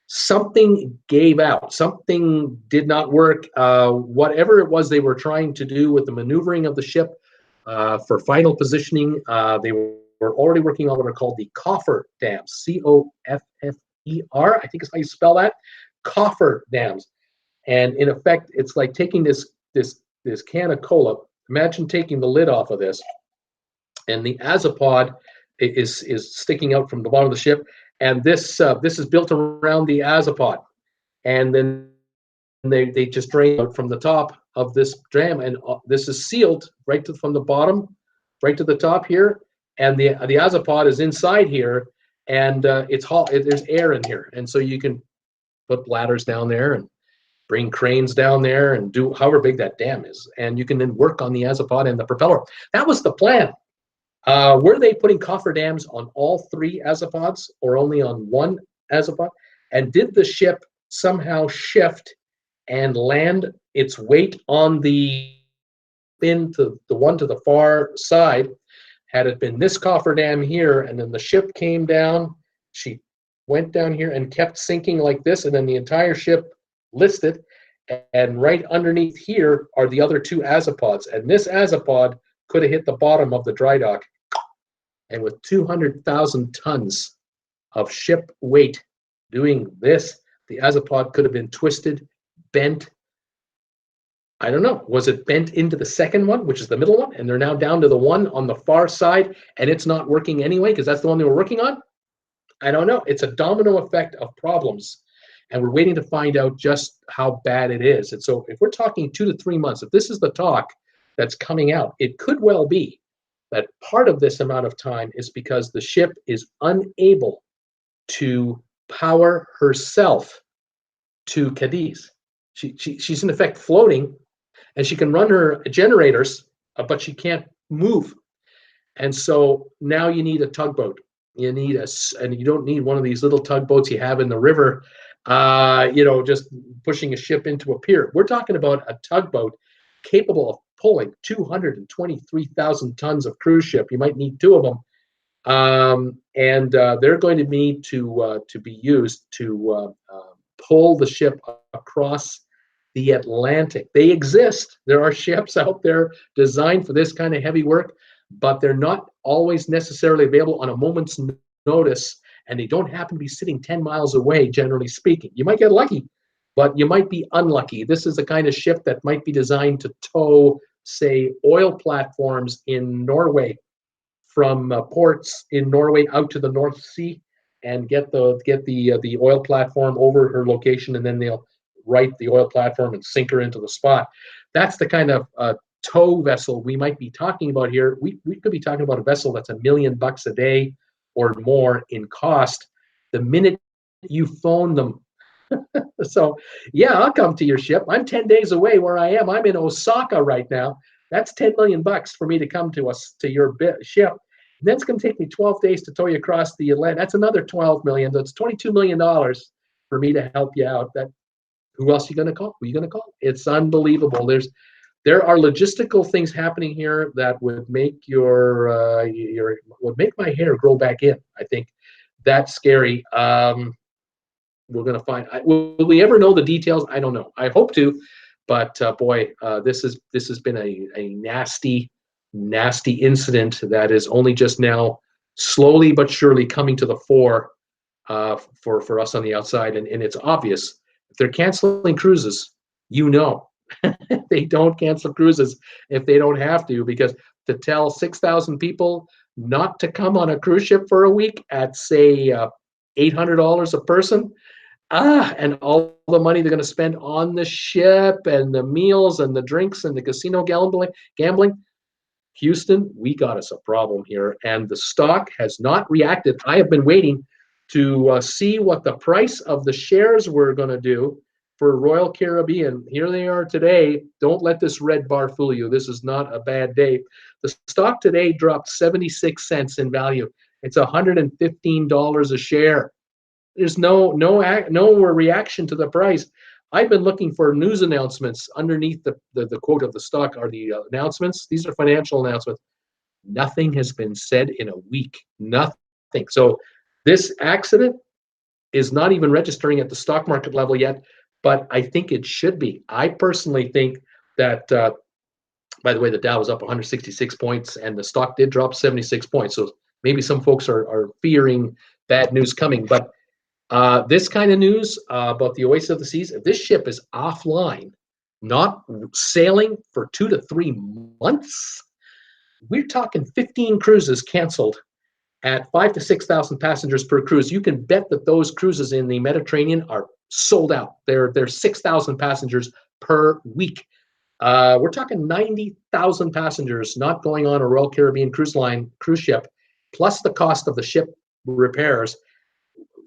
something gave out. Something did not work. Whatever it was they were trying to do with the maneuvering of the ship for final positioning, they were already working on what are called the coffer dams, C-O-F-F-E-R, I think is how you spell that, coffer dams. And in effect, it's like taking this can of cola. Imagine taking the lid off of this, and the azipod is sticking out from the bottom of the ship, and this is built around the azipod, and then they just drain out from the top of this dam, and this is sealed right from the bottom right to the top here, and the azipod is inside here, and there's air in here, and so you can put ladders down there and bring cranes down there and do however big that dam is, and you can then work on the azipod and the propeller. That was the plan. Were they putting coffer dams on all 3 azipods or only on 1 azipod? And did the ship somehow shift and land its weight on the fin to the one to the far side? Had it been this coffer dam here, and then the ship came down, she went down here and kept sinking like this, and then the entire ship listed, and right underneath here are the other 2 azipods, and this azipod could have hit the bottom of the dry dock. And with 200,000 tons of ship weight doing this, the azipod could have been twisted, bent. I don't know. Was it bent into the second one, which is the middle one, and they're now down to the one on the far side, and it's not working anyway because that's the one they were working on? I don't know. It's a domino effect of problems, and we're waiting to find out just how bad it is. And so if we're talking 2 to 3 months, if this is the talk that's coming out, it could well be that part of this amount of time is because the ship is unable to power herself to Cadiz. She's in effect floating, and she can run her generators, but she can't move. And so now you need a tugboat. You need and you don't need one of these little tugboats you have in the river, just pushing a ship into a pier. We're talking about a tugboat capable of pulling 223,000 tons of cruise ship. You might need 2 of them, and they're going to need to be used to pull the ship across the Atlantic. They exist. There are ships out there designed for this kind of heavy work, but they're not always necessarily available on a moment's notice, and they don't happen to be sitting 10 miles away, generally speaking. You might get lucky, but you might be unlucky. This is the kind of ship that might be designed to tow, say, oil platforms in Norway from ports in Norway out to the North Sea, and get the oil platform over her location, and then they'll right the oil platform and sink her into the spot. That's the kind of tow vessel we might be talking about here. We could be talking about a vessel that's $1 million a day or more in cost the minute you phone them. So yeah, I'll come to your ship. I'm 10 days away where I am. I'm in Osaka right now. That's $10 million for me to come to your ship. And then it's going to take me 12 days to tow you across the Atlantic. That's another 12 million. That's $22 million for me to help you out. That who else are you going to call? Who are you going to call? It's unbelievable. There are logistical things happening here that would make would make my hair grow back in. I think that's scary. We're going to find. Will we ever know the details? I don't know. I hope to, but boy, this has been a nasty incident that is only just now, slowly but surely, coming to the fore for us on the outside, and it's obvious. If they're canceling cruises, they don't cancel cruises if they don't have to, because to tell 6,000 people not to come on a cruise ship for a week at, say, $800 a person, and all the money they're going to spend on the ship and the meals and the drinks and the casino gambling, Houston, we got us a problem here, and the stock has not reacted. I have been waiting to see what the price of the shares were going to do for Royal Caribbean. Here they are today. Don't let this red bar fool you. This is not a bad day. The stock today dropped 76 cents in value. It's $115 a share. There's no reaction to the price. I've been looking for news announcements underneath the quote of the stock. Are the announcements? These are financial announcements. Nothing has been said in a week. Nothing. So this accident is not even registering at the stock market level yet, but I think it should be. I personally think that, by the way, the Dow was up 166 points and the stock did drop 76 points. So maybe some folks are fearing bad news coming. But this kind of news about the Oasis of the Seas, if this ship is offline, not sailing for 2 to 3 months, we're talking 15 cruises canceled at 5,000 to 6,000 passengers per cruise. You can bet that those cruises in the Mediterranean are sold out. They're 6,000 passengers per week. We're talking 90,000 passengers not going on a Royal Caribbean cruise ship, plus the cost of the ship repairs.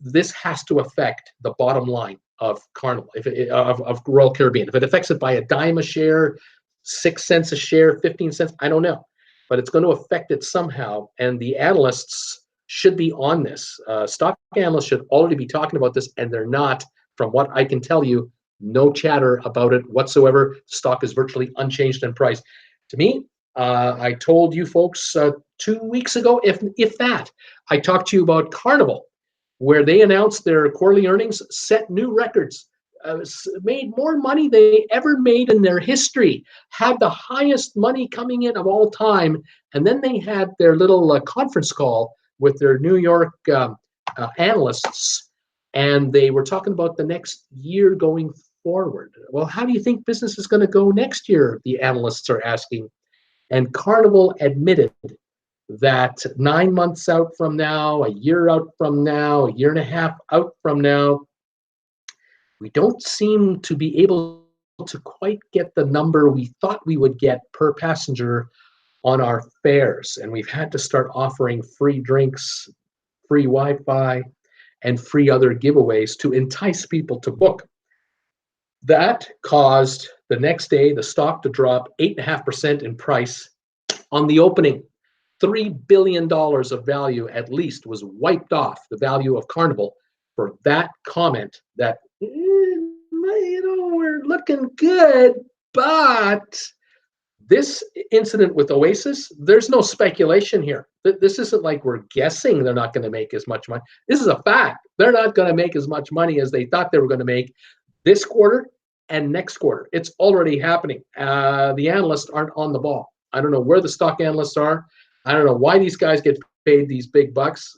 This has to affect the bottom line of Carnival, of Royal Caribbean. If it affects it by a dime a share, 6 cents a share, 15 cents, I don't know. But it's going to affect it somehow, and the analysts should be on this. Stock analysts should already be talking about this, and they're not. From what I can tell you, no chatter about it whatsoever. Stock is virtually unchanged in price. To me, I told you folks 2 weeks ago, if that, I talked to you about Carnival, where they announced their quarterly earnings, set new records, made more money they ever made in their history, had the highest money coming in of all time, and then they had their little conference call with their New York analysts, and they were talking about the next year going forward. Well, how do you think business is going to go next year, the analysts are asking. And Carnival admitted that 9 months out from now, a year out from now, a year and a half out from now, we don't seem to be able to quite get the number we thought we would get per passenger on our fares. And we've had to start offering free drinks, free Wi-Fi, and free other giveaways to entice people to book. That caused the next day the stock to drop 8.5% in price on the opening. $3 billion of value at least was wiped off the value of Carnival for that comment that, we're looking good, but this incident with Oasis, there's no speculation here. This isn't like we're guessing they're not going to make as much money. This is a fact. They're not going to make as much money as they thought they were going to make this quarter and next quarter. It's already happening. The analysts aren't on the ball. I don't know where the stock analysts are. I don't know why these guys get paid these big bucks,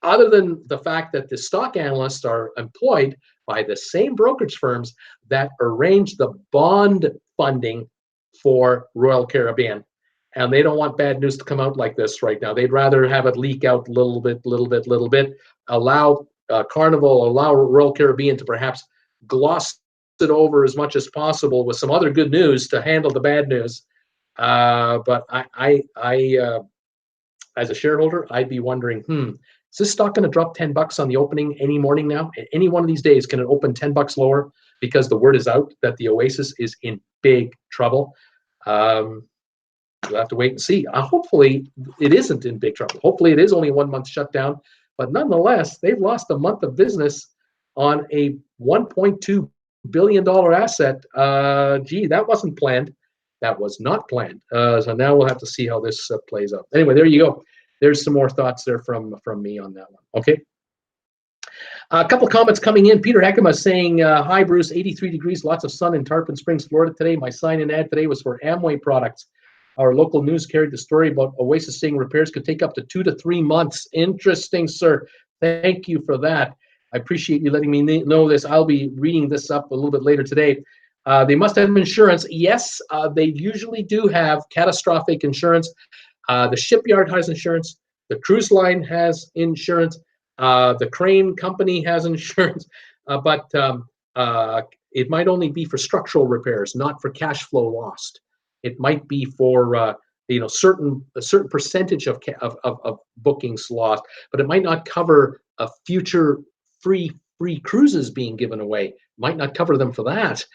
other than the fact that the stock analysts are employed by the same brokerage firms that arrange the bond funding for Royal Caribbean. And they don't want bad news to come out like this right now. They'd rather have it leak out little bit, allow Carnival, allow Royal Caribbean to perhaps gloss it over as much as possible with some other good news to handle the bad news. But I as a shareholder, I'd be wondering, is this stock going to drop $10 on the opening any morning now? Any one of these days, can it open $10 lower because the word is out that the Oasis is in big trouble? We'll have to wait and see. Hopefully, it isn't in big trouble. Hopefully, it is only a 1 month shutdown. But nonetheless, they've lost a month of business on a $1.2 billion asset. Gee, that wasn't planned. That was not planned. So now we'll have to see how this plays out. Anyway, there you go. There's some more thoughts there from me on that one. Okay. A couple comments coming in. Peter Heckema saying, hi, Bruce, 83 degrees, lots of sun in Tarpon Springs, Florida today. My sign-in ad today was for Amway products. Our local news carried the story about Oasis saying repairs could take up to 2 to 3 months. Interesting, sir. Thank you for that. I appreciate you letting me know this. I'll be reading this up a little bit later today. They must have insurance. Yes, they usually do have catastrophic insurance. The shipyard has insurance. The cruise line has insurance. The crane company has insurance. But it might only be for structural repairs, not for cash flow lost. It might be for a certain percentage of bookings lost, but it might not cover a future free cruises being given away. Might not cover them for that.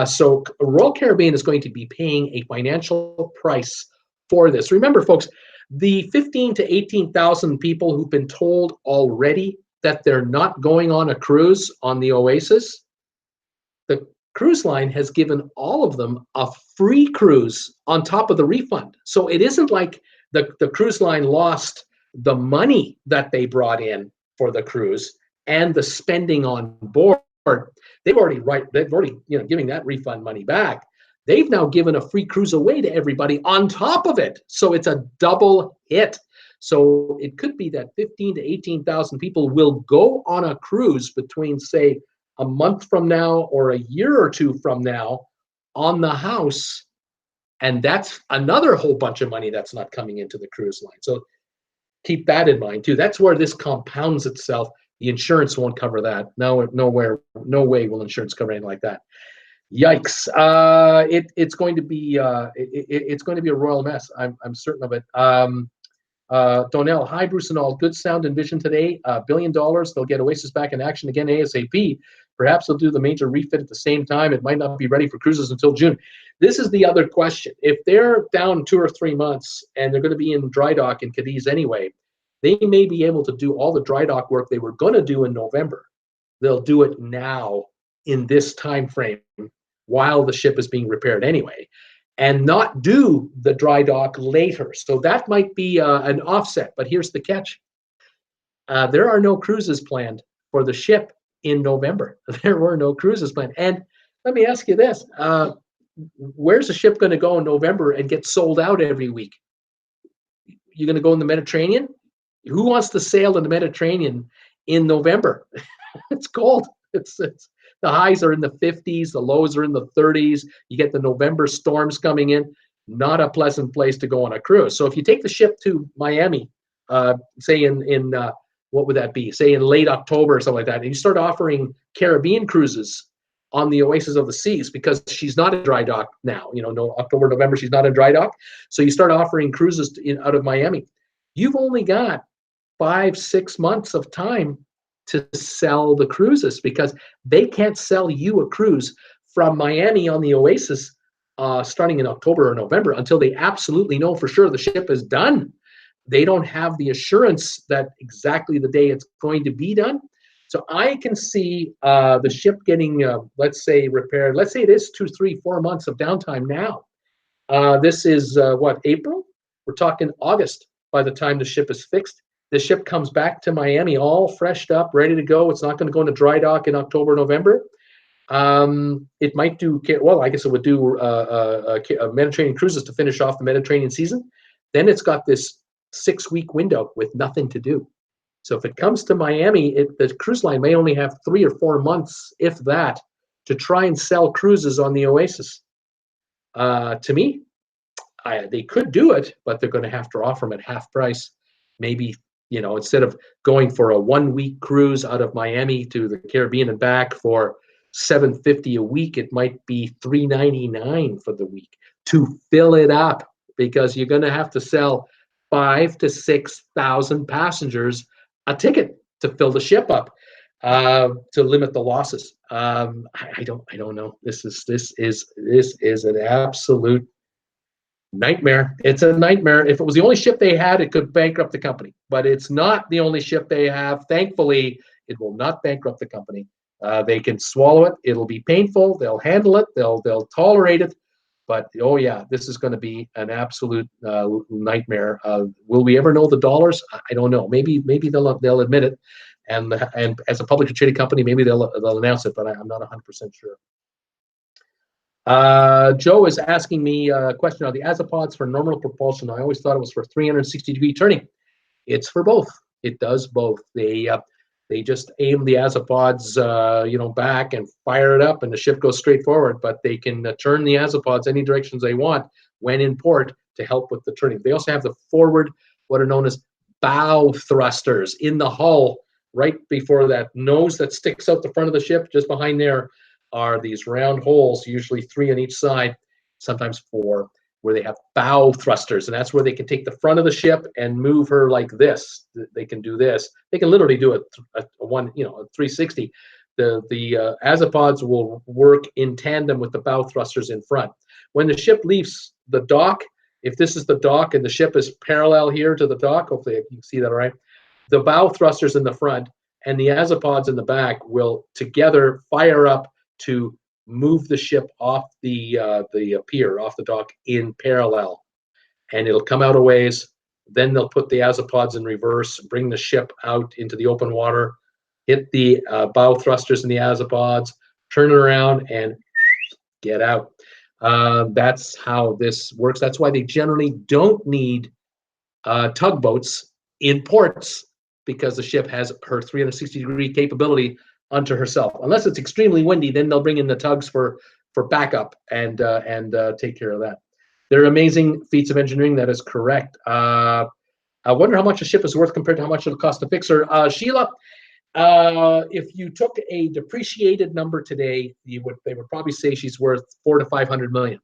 So Royal Caribbean is going to be paying a financial price for this. Remember, folks, the 15 to 18,000 people who've been told already that they're not going on a cruise on the Oasis, the cruise line has given all of them a free cruise on top of the refund. So it isn't like the cruise line lost the money that they brought in for the cruise and the spending on board. They've already giving that refund money back. They've now given a free cruise away to everybody on top of it. So it's a double hit. So it could be that 15 to 18,000 people will go on a cruise between, say, a month from now or a year or two from now on the house. And that's another whole bunch of money that's not coming into the cruise line. So keep that in mind too. That's where this compounds itself. The insurance won't cover that. No way will insurance cover anything like that. Yikes! It's going to be it's going to be a royal mess. I'm certain of it. Donnell, hi Bruce and all. Good sound and vision today. $1 billion. They'll get Oasis back in action again ASAP. Perhaps they'll do the major refit at the same time. It might not be ready for cruises until June. This is the other question. If they're down 2 or 3 months and they're going to be in dry dock in Cadiz anyway, they may be able to do all the dry dock work they were going to do in November. They'll do it now in this time frame while the ship is being repaired anyway, and not do the dry dock later. So that might be an offset. But here's the catch. There are no cruises planned for the ship in November. There were no cruises planned. And let me ask you this. Where's the ship going to go in November and get sold out every week? You're going to go in the Mediterranean? Who wants to sail in the Mediterranean in November? It's cold. It's the highs are in the 50s, the lows are in the 30s. You get the November storms coming in. Not a pleasant place to go on a cruise. So if you take the ship to Miami, say in what would that be? Say in late October or something like that, and you start offering Caribbean cruises on the Oasis of the Seas, because she's not in dry dock now. No October, November, she's not in dry dock. So you start offering cruises out of Miami. You've only got 5-6 months of time to sell the cruises, because they can't sell you a cruise from Miami on the Oasis starting in October or November until they absolutely know for sure the ship is done. They don't have the assurance that exactly the day it's going to be done. So I can see the ship getting, let's say, repaired. Let's say it is 2, 3, 4 months of downtime now. This is April? We're talking August by the time the ship is fixed. The ship comes back to Miami all freshed up, ready to go. It's not going to go into dry dock in October, November. It might do, well, I guess it would do Mediterranean cruises to finish off the Mediterranean season. Then it's got this 6-week window with nothing to do. So if it comes to Miami, the cruise line may only have 3 or 4 months, if that, to try and sell cruises on the Oasis. To me, they could do it, but they're going to have to offer them at half price. Maybe, instead of going for a 1-week cruise out of Miami to the Caribbean and back for $750 a week, it might be $399 for the week to fill it up, because you're going to have to sell 5,000 to 6,000 passengers a ticket to fill the ship up, to limit the losses. I don't know. This is an absolute nightmare. It's a nightmare. If it was the only ship they had, it could bankrupt the company. But it's not the only ship they have. Thankfully, it will not bankrupt the company. They can swallow it. It'll be painful. They'll handle it. They'll tolerate it. But oh yeah, this is going to be an absolute nightmare. Will we ever know the dollars? I don't know. Maybe they'll admit it, and as a publicly traded company, maybe they'll announce it. But I'm not 100% sure. Joe is asking me a question on the azipods for normal propulsion. I always thought it was for 360-degree turning. It's for both. It does both. They just aim the azipods, back and fire it up, and the ship goes straight forward. But they can turn the azipods any directions they want when in port to help with the turning. They also have the forward, what are known as bow thrusters in the hull, right before that nose that sticks out the front of the ship. Just behind there are these round holes, usually 3 on each side, sometimes 4, where they have bow thrusters, and that's where they can take the front of the ship and move her like this. They can do this. They can literally do a 360. The azipods will work in tandem with the bow thrusters in front. When the ship leaves the dock, if this is the dock and the ship is parallel here to the dock, hopefully you can see that all right, the bow thrusters in the front and the azipods in the back will together fire up to move the ship off the pier, off the dock in parallel, and it'll come out a ways. Then they'll put the azipods in reverse, bring the ship out into the open water, hit the bow thrusters in the azipods, turn it around, and get out. That's how this works. That's why they generally don't need tugboats in ports, because the ship has her 360-degree capability unto herself. Unless it's extremely windy, then they'll bring in the tugs for backup and take care of that. They're amazing feats of engineering. That is correct. I wonder how much a ship is worth compared to how much it'll cost to fix her. Sheila, if you took a depreciated number today, they would probably say she's worth $400 to $500 million.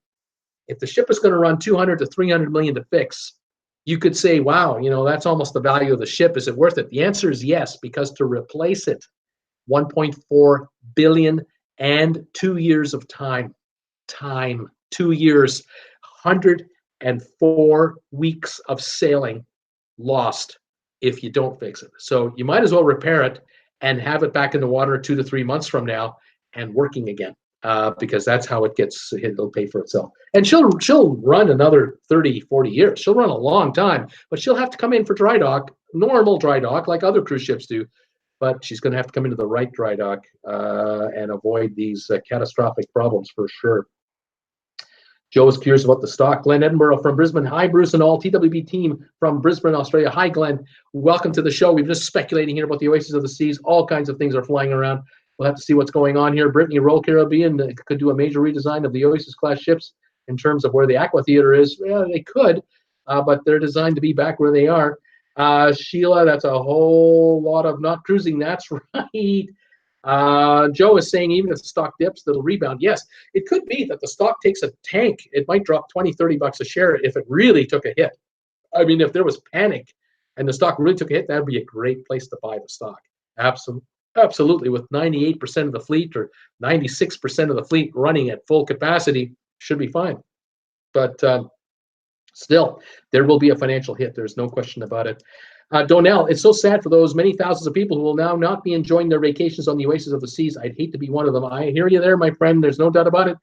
If the ship is going to run $200 to $300 million to fix, you could say, wow, that's almost the value of the ship. Is it worth it? The answer is yes, because to replace it, 1.4 billion and 2 years of time, 2 years, 104 weeks of sailing lost if you don't fix it. So you might as well repair it and have it back in the water 2 to 3 months from now and working again, because that's how it'll pay for itself. And she'll run another 30, 40 years. She'll run a long time, but she'll have to come in for dry dock, normal dry dock, like other cruise ships do. But she's going to have to come into the right dry dock and avoid these catastrophic problems for sure. Joe is curious about the stock. Glenn Edinburgh from Brisbane. Hi, Bruce and all. TWB team from Brisbane, Australia. Hi, Glenn. Welcome to the show. We're just speculating here about the Oasis of the Seas. All kinds of things are flying around. We'll have to see what's going on here. Brittany Royal Caribbean could do a major redesign of the Oasis class ships in terms of where the Aqua Theater is. Yeah, they could, but they're designed to be back where they are. Sheila, that's a whole lot of not cruising. That's right. Joe is saying even if the stock dips, that'll rebound. Yes, it could be that the stock takes a tank. It might drop $20, $30 a share if it really took a hit. I mean, if there was panic and the stock really took a hit, that'd be a great place to buy the stock. Absolutely. With 98% of the fleet or 96% of the fleet running at full capacity, should be fine. But still, there will be a financial hit. There's no question about it. Donnell, it's so sad for those many thousands of people who will now not be enjoying their vacations on the Oasis of the Seas. I'd hate to be one of them. I hear you there, my friend. There's no doubt about it.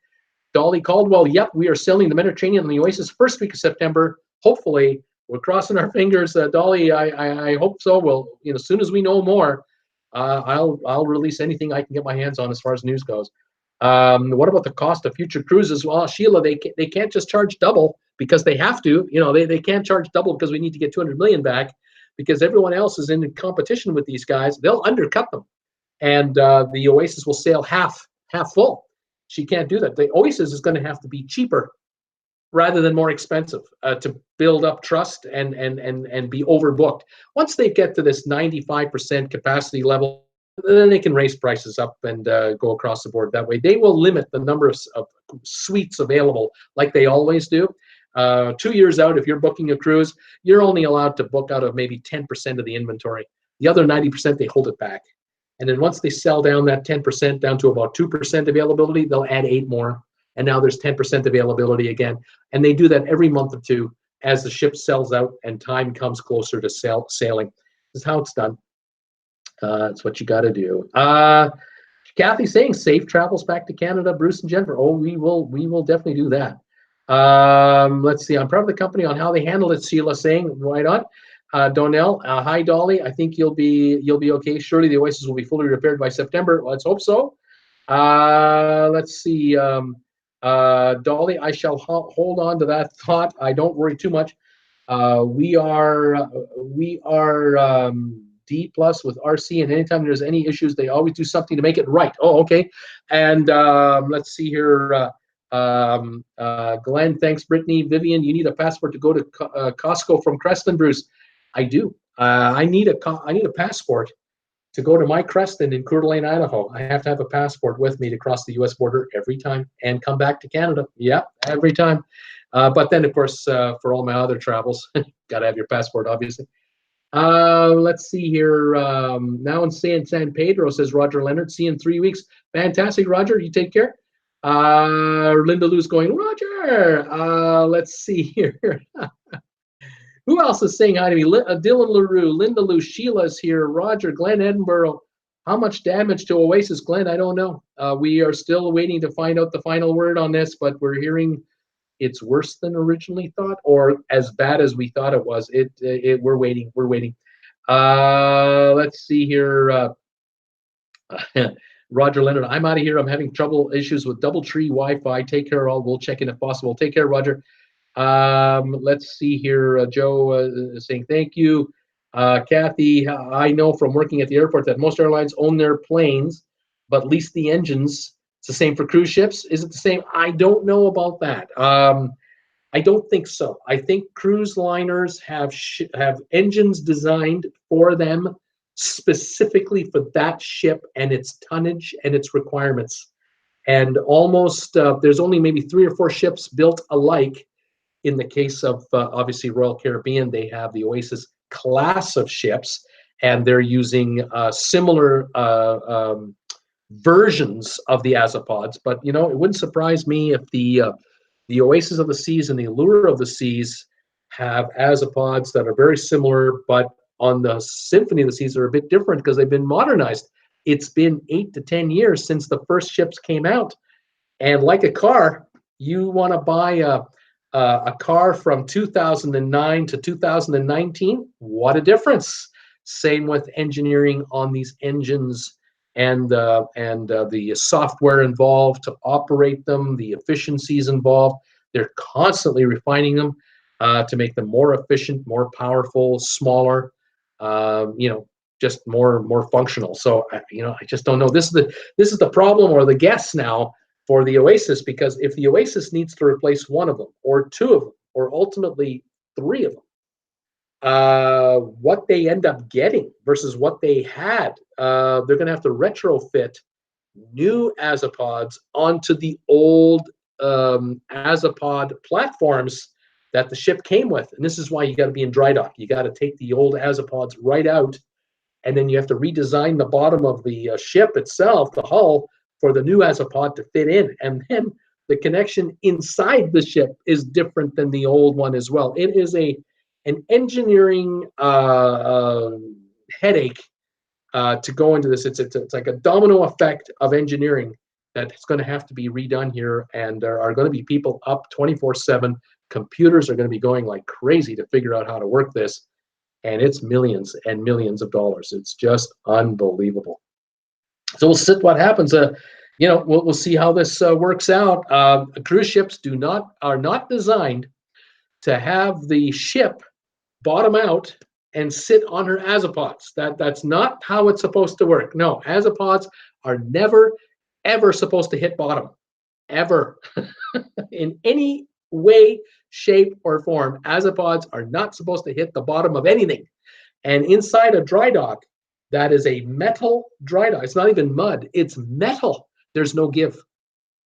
Dolly Caldwell, yep, we are sailing the Mediterranean on the Oasis first week of September. Hopefully, we're crossing our fingers. Dolly, I hope so. Well, as soon as we know more, I'll release anything I can get my hands on as far as news goes. What about the cost of future cruises? Well, Sheila, they can't just charge double because they have to. They can't charge double because we need to get 200 million back, because everyone else is in competition with these guys. They'll undercut them, and the Oasis will sail half full. She can't do that. The Oasis is going to have to be cheaper rather than more expensive to build up trust and be overbooked. Once they get to this 95% capacity level, then they can raise prices up and go across the board that way. They will limit the number of suites available like they always do. 2 years out, if you're booking a cruise, you're only allowed to book out of maybe 10% of the inventory. The other 90%, they hold it back. And then once they sell down that 10% down to about 2% availability, they'll add 8 more. And now there's 10% availability again. And they do that every month or two as the ship sells out and time comes closer to sailing. This is how it's done. It's what you got to do. Kathy saying safe travels back to Canada, Bruce and Jennifer. Oh, we will definitely do that. Let's see. I'm proud of the company on how they handled it. Sheila saying, right on. Donnell, hi Dolly. I think you'll be okay. Surely the Oasis will be fully repaired by September. Let's hope so. Let's see. Dolly, I shall hold on to that thought. I don't worry too much. We are D plus with RC, and anytime there's any issues, they always do something to make it right. Oh, okay. And let's see here. Glenn, thanks, Brittany. Vivian, you need a passport to go to Costco from Creston, Bruce. I do. I need a passport to go to my Creston in Coeur d'Alene, Idaho. I have to have a passport with me to cross the U.S. border every time and come back to Canada. Yeah, every time. But then, of course, for all my other travels, got to have your passport, obviously. Let's see here. Now in San Pedro, says Roger Leonard. See you in 3 weeks. Fantastic, Roger. You take care. Linda Lou's going, Roger. Let's see here. Who else is saying hi to me? Dylan LaRue, Linda Lou, Sheila's here, Roger, Glenn Edinburgh. How much damage to Oasis, Glenn? I don't know. We are still waiting to find out the final word on this, but we're hearing it's worse than originally thought, or as bad as we thought it was. We're waiting. We're waiting. Let's see here. Roger Leonard, I'm out of here. I'm having issues with DoubleTree Wi-Fi. Take care, all. We'll check in if possible. Take care, Roger. Let's see here. Joe saying thank you. Kathy, I know from working at the airport that most airlines own their planes, but lease the engines. It's the same for cruise ships. Is it the same? I don't know about that. I don't think so. I think cruise liners have engines designed for them specifically for that ship and its tonnage and its requirements. And almost there's only maybe 3 or 4 ships built alike. In the case of obviously Royal Caribbean, they have the Oasis class of ships, and they're using similar versions of the Azapods. But you know, it wouldn't surprise me if the Oasis of the Seas and the Allure of the Seas have Azapods that are very similar, but on the Symphony of the Seas are a bit different because they've been modernized. It's been 8 to 10 years since the first ships came out, and like a car, you want to buy a car from 2009 to 2019, what a difference. Same with engineering on these engines and the software involved to operate them, the efficiencies involved. They're constantly refining them to make them more efficient, more powerful, smaller, just more functional. So, I just don't know. This is the problem or the guess now for the Oasis, because if the Oasis needs to replace one of them or 2 of them or ultimately 3 of them, what they end up getting versus what they had, they're going to have to retrofit new Azapods onto the old Azapod platforms that the ship came with. And this is why you got to be in dry dock. You got to take the old Azapods right out, and then you have to redesign the bottom of the ship itself, the hull, for the new Azapod to fit in. And then the connection inside the ship is different than the old one as well. It is an engineering headache to go into this. It's like a domino effect of engineering that's going to have to be redone here, and there are going to be people up 24/7. Computers are going to be going like crazy to figure out how to work this, and it's millions and millions of dollars. It's just unbelievable. So we'll see what happens. We'll see how this works out. Cruise ships are not designed to have the ship bottom out and sit on her Azapods. That's not how it's supposed to work. No, Azapods are never, ever supposed to hit bottom, ever. In any way, shape, or form, Azapods are not supposed to hit the bottom of anything. And inside a dry dock, that is a metal dry dock. It's not even mud. It's metal. There's no give.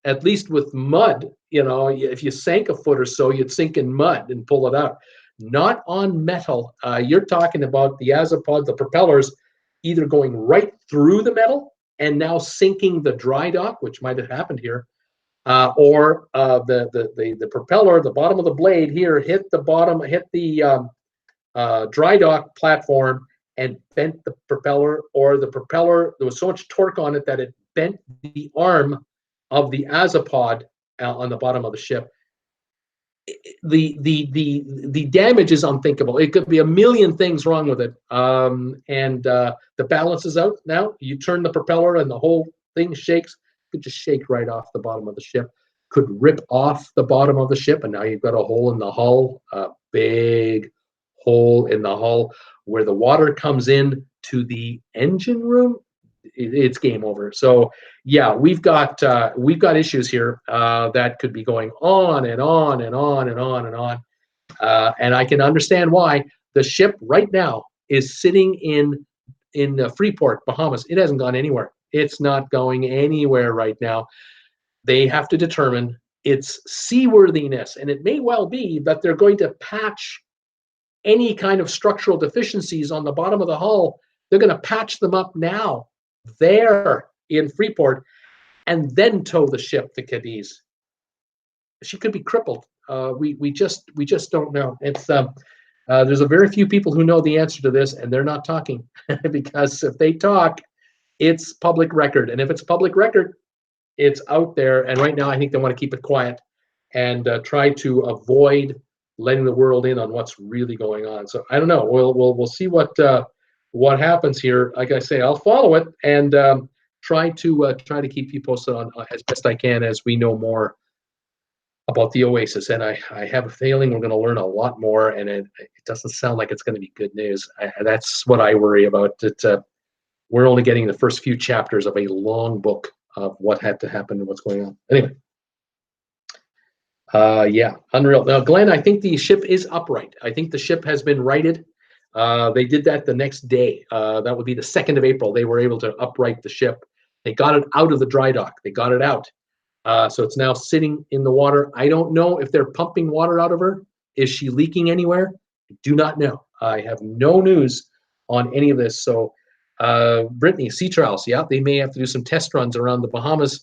At least with mud, if you sank a foot or so, you'd sink in mud and pull it out. Not on metal. You're talking about the Azapod, the propellers, either going right through the metal and now sinking the dry dock, which might have happened here, or the propeller, the bottom of the blade here, hit the dry dock platform and bent the propeller, or the propeller, there was so much torque on it that it bent the arm of the azopod on the bottom of the ship. The damage is unthinkable. It could be a million things wrong with it, and the balance is out now. You turn the propeller and the whole thing shakes. It could just shake right off the bottom of the ship. Could rip off the bottom of the ship, and now you've got a hole in the hull, a big hole in the hull where the water comes in to the engine room. It's game over. So yeah, we've got issues here that could be going on and on and on and on and on, and I can understand why. The ship right now is sitting in Freeport, Bahamas. It hasn't gone anywhere. It's not going anywhere right now. They have to determine its seaworthiness, and it may well be that they're going to patch any kind of structural deficiencies on the bottom of the hull. They're going to patch them up now there in Freeport, and then tow the ship to Cadiz. She could be crippled. We just don't know. It's there's a very few people who know the answer to this, and they're not talking because if they talk, it's public record, and if it's public record, it's out there. And right now, I think they want to keep it quiet and try to avoid letting the world in on what's really going on. So I don't know. We'll see what happens here. Like I say, I'll follow it and try to keep you posted on as best I can as we know more about the Oasis. And I have a feeling we're going to learn a lot more, and it doesn't sound like it's going to be good news. That's what I worry about. We're only getting the first few chapters of a long book of what had to happen and what's going on. Anyway, yeah, unreal. Now, Glenn, I think the ship is upright. I think the ship has been righted. They did that the next day. That would be the 2nd of April. They were able to upright the ship. They got it out of the dry dock. They got it out. So it's now sitting in the water. I don't know if they're pumping water out of her. Is she leaking anywhere? I do not know. I have no news on any of this. So Brittany, sea trials, yeah, they may have to do some test runs around the Bahamas.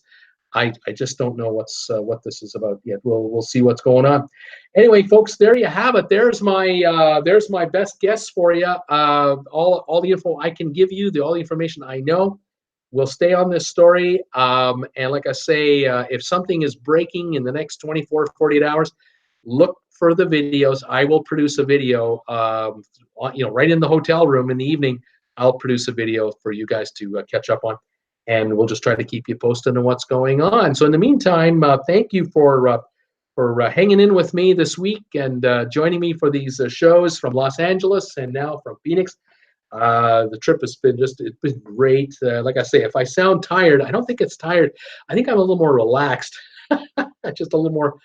I just don't know what this is about yet. We'll see what's going on. Anyway, folks, there you have it. There's my best guess for you. All the info I can give you, all the information I know. We'll stay on this story. And like I say, if something is breaking in the next 24, 48 hours, look for the videos. I will produce a video, right in the hotel room in the evening. I'll produce a video for you guys to catch up on, and we'll just try to keep you posted on what's going on. So in the meantime, thank you for hanging in with me this week and joining me for these shows from Los Angeles and now from Phoenix. The trip has been it's been great. Like I say, if I sound tired, I don't think it's tired. I think I'm a little more relaxed, just a little more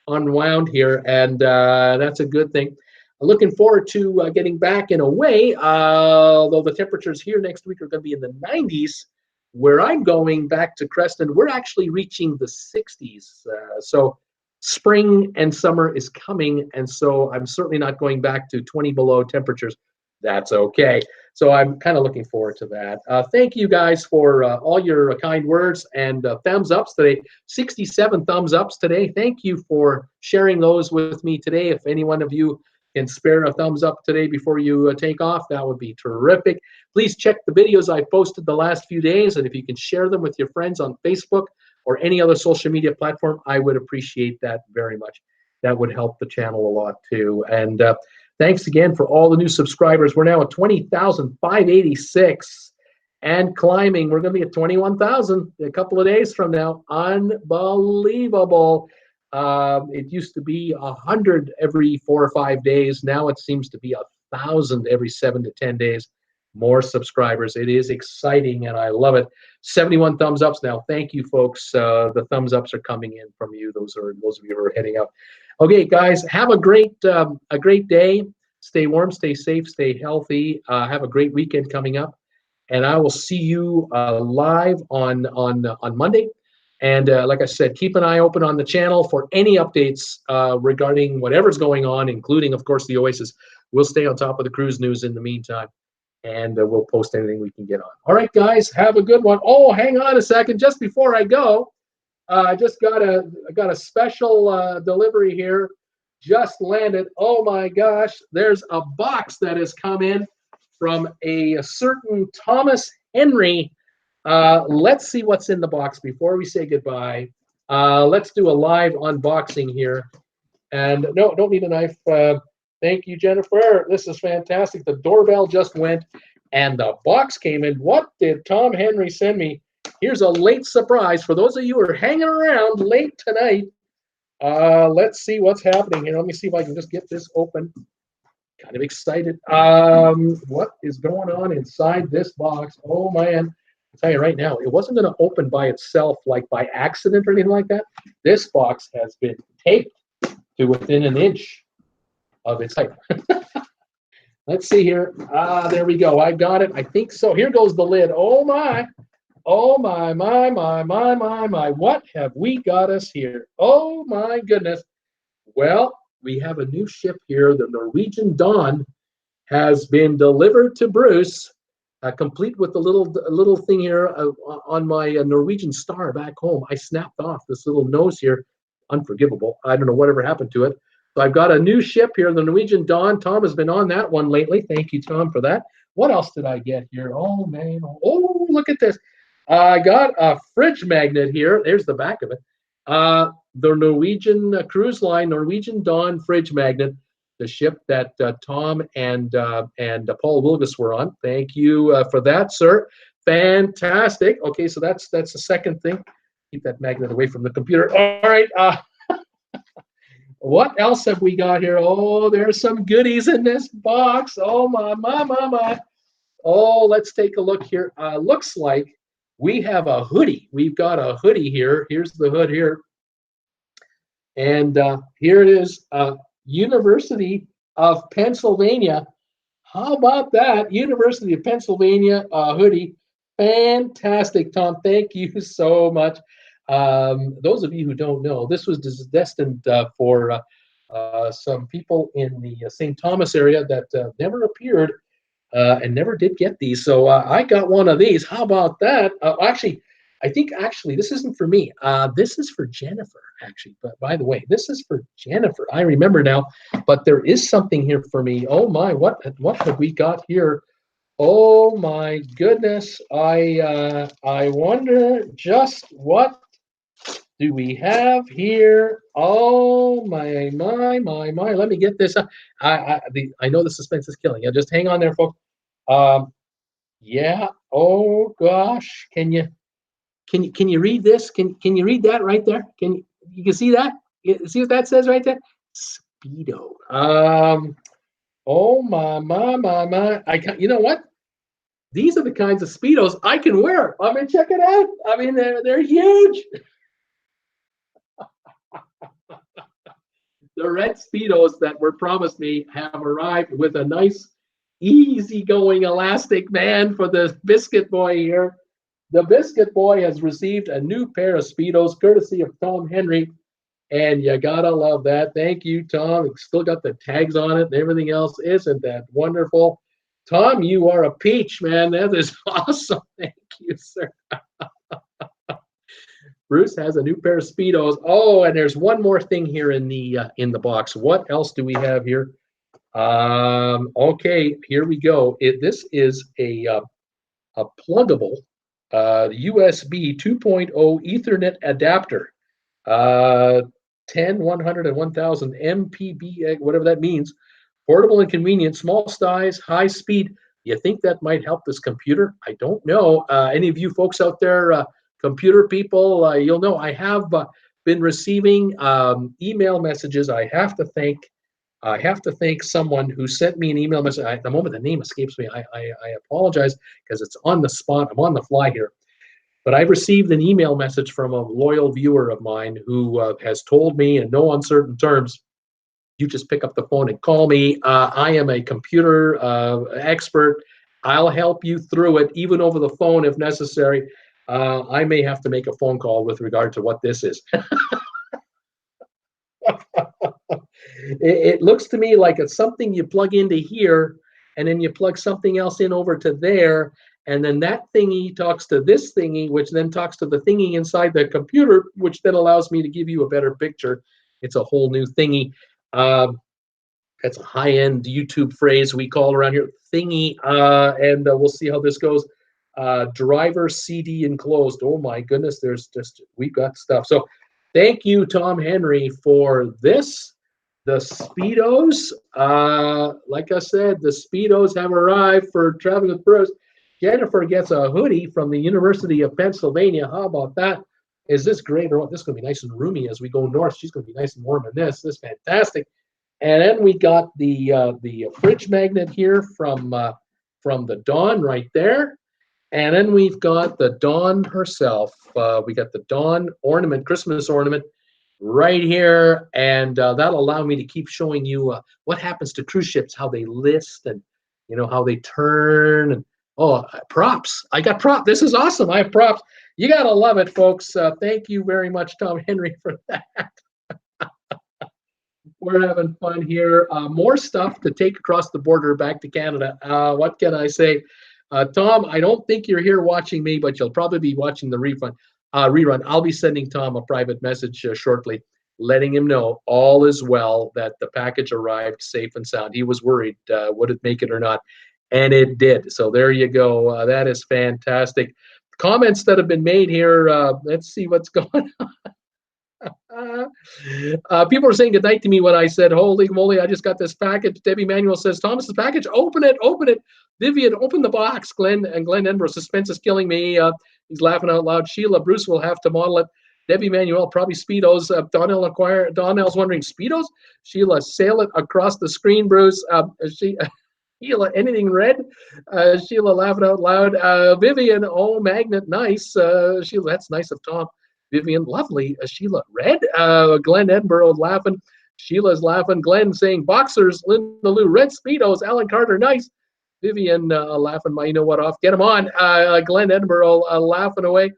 unwound here, and that's a good thing. Looking forward to getting back in a way, although the temperatures here next week are going to be in the 90s. Where I'm going back to Creston, we're actually reaching the 60s. So spring and summer is coming, and so I'm certainly not going back to 20 below temperatures. That's okay. So I'm kind of looking forward to that. Thank you guys for all your kind words and thumbs ups today. 67 thumbs ups today. Thank you for sharing those with me today. If any one of you can spare a thumbs up today before you take off, that would be terrific. Please check the videos I posted the last few days, and if you can share them with your friends on Facebook or any other social media platform, I would appreciate that very much. That would help the channel a lot too. And thanks again for all the new subscribers. We're now at 20,586 and climbing. We're going to be at 21,000 a couple of days from now. Unbelievable. It used to be 100 every 4 or 5 days. Now it seems to be 1,000 every 7 to 10 days. More subscribers. It is exciting, and I love it. 71 thumbs ups now. Thank you, folks. The thumbs ups are coming in from you. Those of you who are heading out. Okay, guys, have a great day. Stay warm, stay safe, stay healthy. Have a great weekend coming up, and I will see you live on Monday. And like I said, keep an eye open on the channel for any updates regarding whatever's going on, including, of course, the Oasis. We'll stay on top of the cruise news in the meantime, and we'll post anything we can get on. All right, guys, have a good one. Oh, hang on a second. Just before I go, I just got a special delivery here. Just landed. Oh, my gosh. There's a box that has come in from a certain Thomas Henry Let's see what's in the box before we say goodbye. Let's do a live unboxing here. And no, don't need a knife. Thank you, Jennifer. This is fantastic. The doorbell just went and the box came in. What did Tom Henry send me? Here's a late surprise for those of you who are hanging around late tonight. Let's see what's happening here. Let me see if I can just get this open. Kind of excited. What is going on inside this box? Oh, man. I'll tell you right now, it wasn't going to open by itself, like by accident or anything like that. This box has been taped to within an inch of its height. Let's see here. There we go. I got it. I think so. Here goes the lid. Oh, my. Oh, my. What have we got us here? Oh, my goodness. Well, we have a new ship here. The Norwegian Dawn has been delivered to Bruce, complete with the little thing here on my Norwegian star back home. I snapped off this little nose here. Unforgivable. I don't know whatever happened to it. So I've got a new ship here, the Norwegian Dawn. Tom has been on that one lately. Thank you, Tom, for that. What else did I get here? Oh, man. Oh, look at this. I got a fridge magnet here. There's the back of it. The Norwegian cruise line, Norwegian Dawn fridge magnet, the ship that Tom and Paul Wilgus were on. Thank you for that, sir. Fantastic. Okay, so that's the second thing. Keep that magnet away from the computer. All right. What else have we got here? Oh, there's some goodies in this box. Oh, my. Oh, let's take a look here. Looks like we have a hoodie. We've got a hoodie here. Here's the hood here. And here it is, University of Pennsylvania. How about that? University of Pennsylvania hoodie. Fantastic, Tom. Thank you so much. Those of you who don't know, this was destined for some people in the St. Thomas area that never appeared and never did get these. So I got one of these. How about that? I think this isn't for me. This is for Jennifer, actually. But by the way, this is for Jennifer. I remember now. But there is something here for me. Oh my! What have we got here? Oh my goodness! I wonder just what do we have here? Oh my! Let me get this. I know the suspense is killing you. Just hang on there, folks. Yeah. Oh gosh. Can you read this? Can you read that right there? You can see that? See what that says right there? Speedo. Oh my. You know what? These are the kinds of Speedos I can wear. I mean, check it out. I mean, they're huge. The red Speedos that were promised me have arrived with a nice, easygoing elastic band for the Biscuit Boy here. The Biscuit Boy has received a new pair of Speedos courtesy of Tom Henry, and you gotta love that. Thank you, Tom. It's still got the tags on it and everything else. Isn't that wonderful? Tom, you are a peach, man. That is awesome. Thank you, sir. Bruce has a new pair of Speedos. Oh, and there's one more thing here in the box. What else do we have here? Okay, here we go. This is a pluggable USB 2.0 Ethernet adapter. 10, 100, and 1000 MPB, whatever that means. Portable and convenient, small size, high speed. You think that might help this computer? I don't know. Any of you folks out there, computer people, you'll know I have been receiving email messages. I have to thank someone who sent me an email message. At the moment the name escapes me, I apologize because it's on the spot. I'm on the fly here. But I've received an email message from a loyal viewer of mine who has told me in no uncertain terms, you just pick up the phone and call me. I am a computer expert. I'll help you through it, even over the phone if necessary. I may have to make a phone call with regard to what this is. It looks to me like it's something you plug into here, and then you plug something else in over to there, and then that thingy talks to this thingy, which then talks to the thingy inside the computer, which then allows me to give you a better picture. It's a whole new thingy. That's a high-end YouTube phrase we call around here, thingy, and we'll see how this goes. driver CD enclosed. Oh my goodness, we've got stuff. So thank you, Tom Henry, for this. The Speedos, like I said, the Speedos have arrived for Traveling with Bruce. Jennifer gets a hoodie from the University of Pennsylvania. How about that? Is this great or what? This is going to be nice and roomy as we go north. She's going to be nice and warm in this. This is fantastic. And then we got the fridge magnet here from the Dawn right there. And then we've got the Dawn herself. We got the Dawn ornament, Christmas ornament right here. And that'll allow me to keep showing you what happens to cruise ships, how they list and, you know, how they turn. And oh, props. I got props. This is awesome. I have props. You got to love it, folks. Thank you very much, Tom Henry, for that. We're having fun here. More stuff to take across the border back to Canada. What can I say? Tom, I don't think you're here watching me, but you'll probably be watching the rerun. I'll be sending Tom a private message shortly, letting him know all is well, that the package arrived safe and sound. He was worried, would it make it or not? And it did. So there you go. That is fantastic. Comments that have been made here. Let's see what's going on. People are saying goodnight to me when I said, holy moly, I just got this package. Debbie Manuel says, Thomas's package, open it, open it. Vivian, open the box. Glenn Edinburgh, suspense is killing me. He's laughing out loud. Sheila, Bruce will have to model it. Debbie Manuel, probably Speedos. Donnell's wondering, Speedos? Sheila, sail it across the screen, Bruce. Sheila, anything red? Sheila, laughing out loud. Vivian, oh, magnet, nice. Sheila, that's nice of Tom. Vivian, lovely. Sheila, red. Glenn Edinburgh laughing. Sheila's laughing. Glenn saying, boxers. Linda Lou, red Speedos. Alan Carter, nice. Vivian laughing my, you know what, off. Get him on. Glenn Edinburgh laughing away.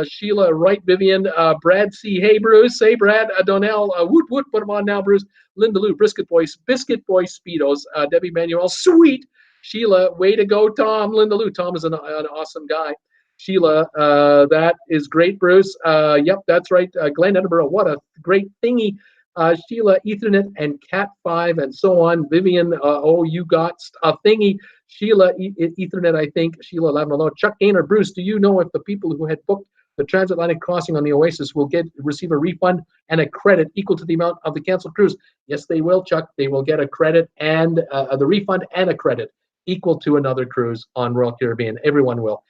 Sheila, right, Vivian. Brad C. Hey, Bruce. Hey, Brad. Donnell, woot, woot. Put him on now, Bruce. Linda Lou, Biscuit Boy Speedos. Debbie Manuel, sweet. Sheila, way to go, Tom. Linda Lou, Tom is an awesome guy. Sheila, that is great, Bruce. Yep, that's right. Glenn Edinburgh, what a great thingy. Sheila, Ethernet and Cat 5 and so on. Vivian, oh, you got a thingy. Sheila, Ethernet, I think. Sheila, 11 Chuck Gaynor, Bruce, do you know if the people who had booked the transatlantic crossing on the Oasis will receive a refund and a credit equal to the amount of the canceled cruise? Yes, they will, Chuck. They will get a credit and the refund and a credit equal to another cruise on Royal Caribbean. Everyone will.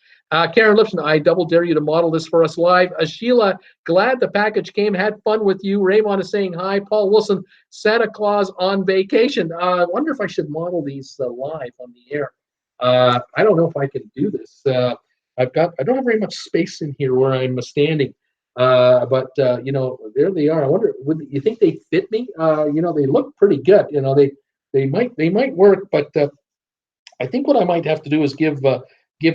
Karen Lipson, I double dare you to model this for us live. Sheila, glad the package came. Had fun with you. Raymond is saying hi. Paul Wilson, Santa Claus on vacation. I wonder if I should model these live on the air. I don't know if I can do this. I don't have very much space in here where I'm standing. But you know, there they are. I wonder, you think they fit me? You know, they look pretty good. You know, they might work, but I think what I might have to do is give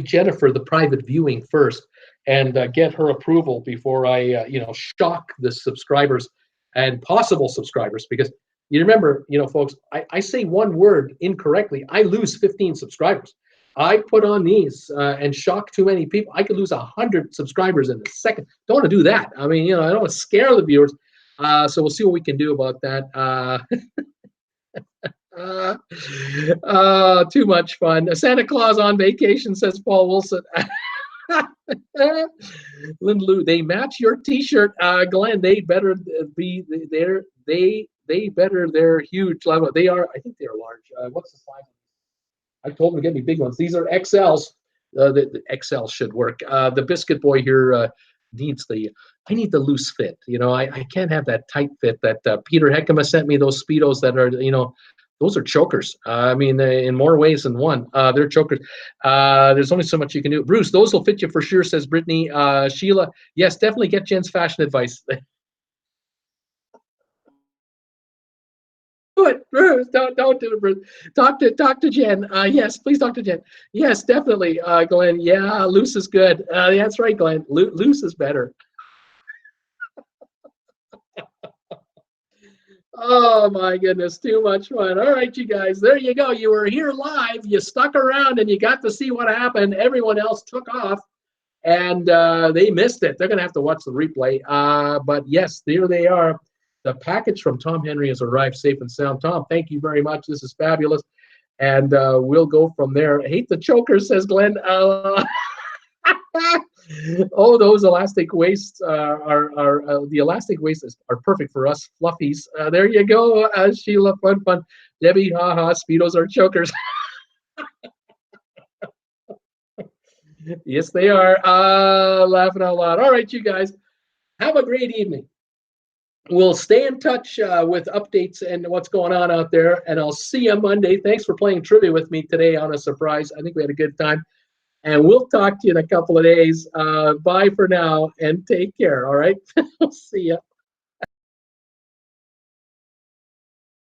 Jennifer the private viewing first and get her approval before I, you know, shock the subscribers and possible subscribers. Because you remember, you know, folks, I say one word incorrectly, I lose 15 subscribers. I put on these and shock too many people. I could lose 100 subscribers in a second. Don't want to do that. I mean, you know, I don't want to scare the viewers. So we'll see what we can do about that. Too much fun. Santa Claus on vacation, says Paul Wilson. Linda Lou, they match your T-shirt, Glenn. They better be there. They better. They're huge. They are. I think they are large. What's the size? I told them to get me big ones. These are XLs. The XL should work. The Biscuit Boy here needs the. I need the loose fit. You know, I can't have that tight fit that Peter Heckema sent me. Those Speedos that are, you know. Those are chokers. I mean, in more ways than one. They're chokers. There's only so much you can do. Bruce, those will fit you for sure, says Brittany. Sheila, yes, definitely get Jen's fashion advice. Do it, Bruce. Don't do it, Bruce. Talk to Jen. Yes, please talk to Jen. Yes, definitely, Glenn. Yeah, loose is good. That's right, Glenn. Loose is better. Oh my goodness, too much fun. All right, you guys, there you go. You were here live. You stuck around and you got to see what happened. Everyone else took off and they missed it. They're going to have to watch the replay. But yes, there they are. The package from Tom Henry has arrived safe and sound. Tom, thank you very much. This is fabulous. And we'll go from there. I hate the choker, says Glenn. Oh, those elastic waists the elastic waists are perfect for us fluffies. There you go, Sheila. Fun. Debbie, haha. Speedos are chokers. Yes, they are. Laughing out loud. All right, you guys. Have a great evening. We'll stay in touch with updates and what's going on out there. And I'll see you Monday. Thanks for playing trivia with me today on a surprise. I think we had a good time. And we'll talk to you in a couple of days. Bye for now and take care. All right. See ya.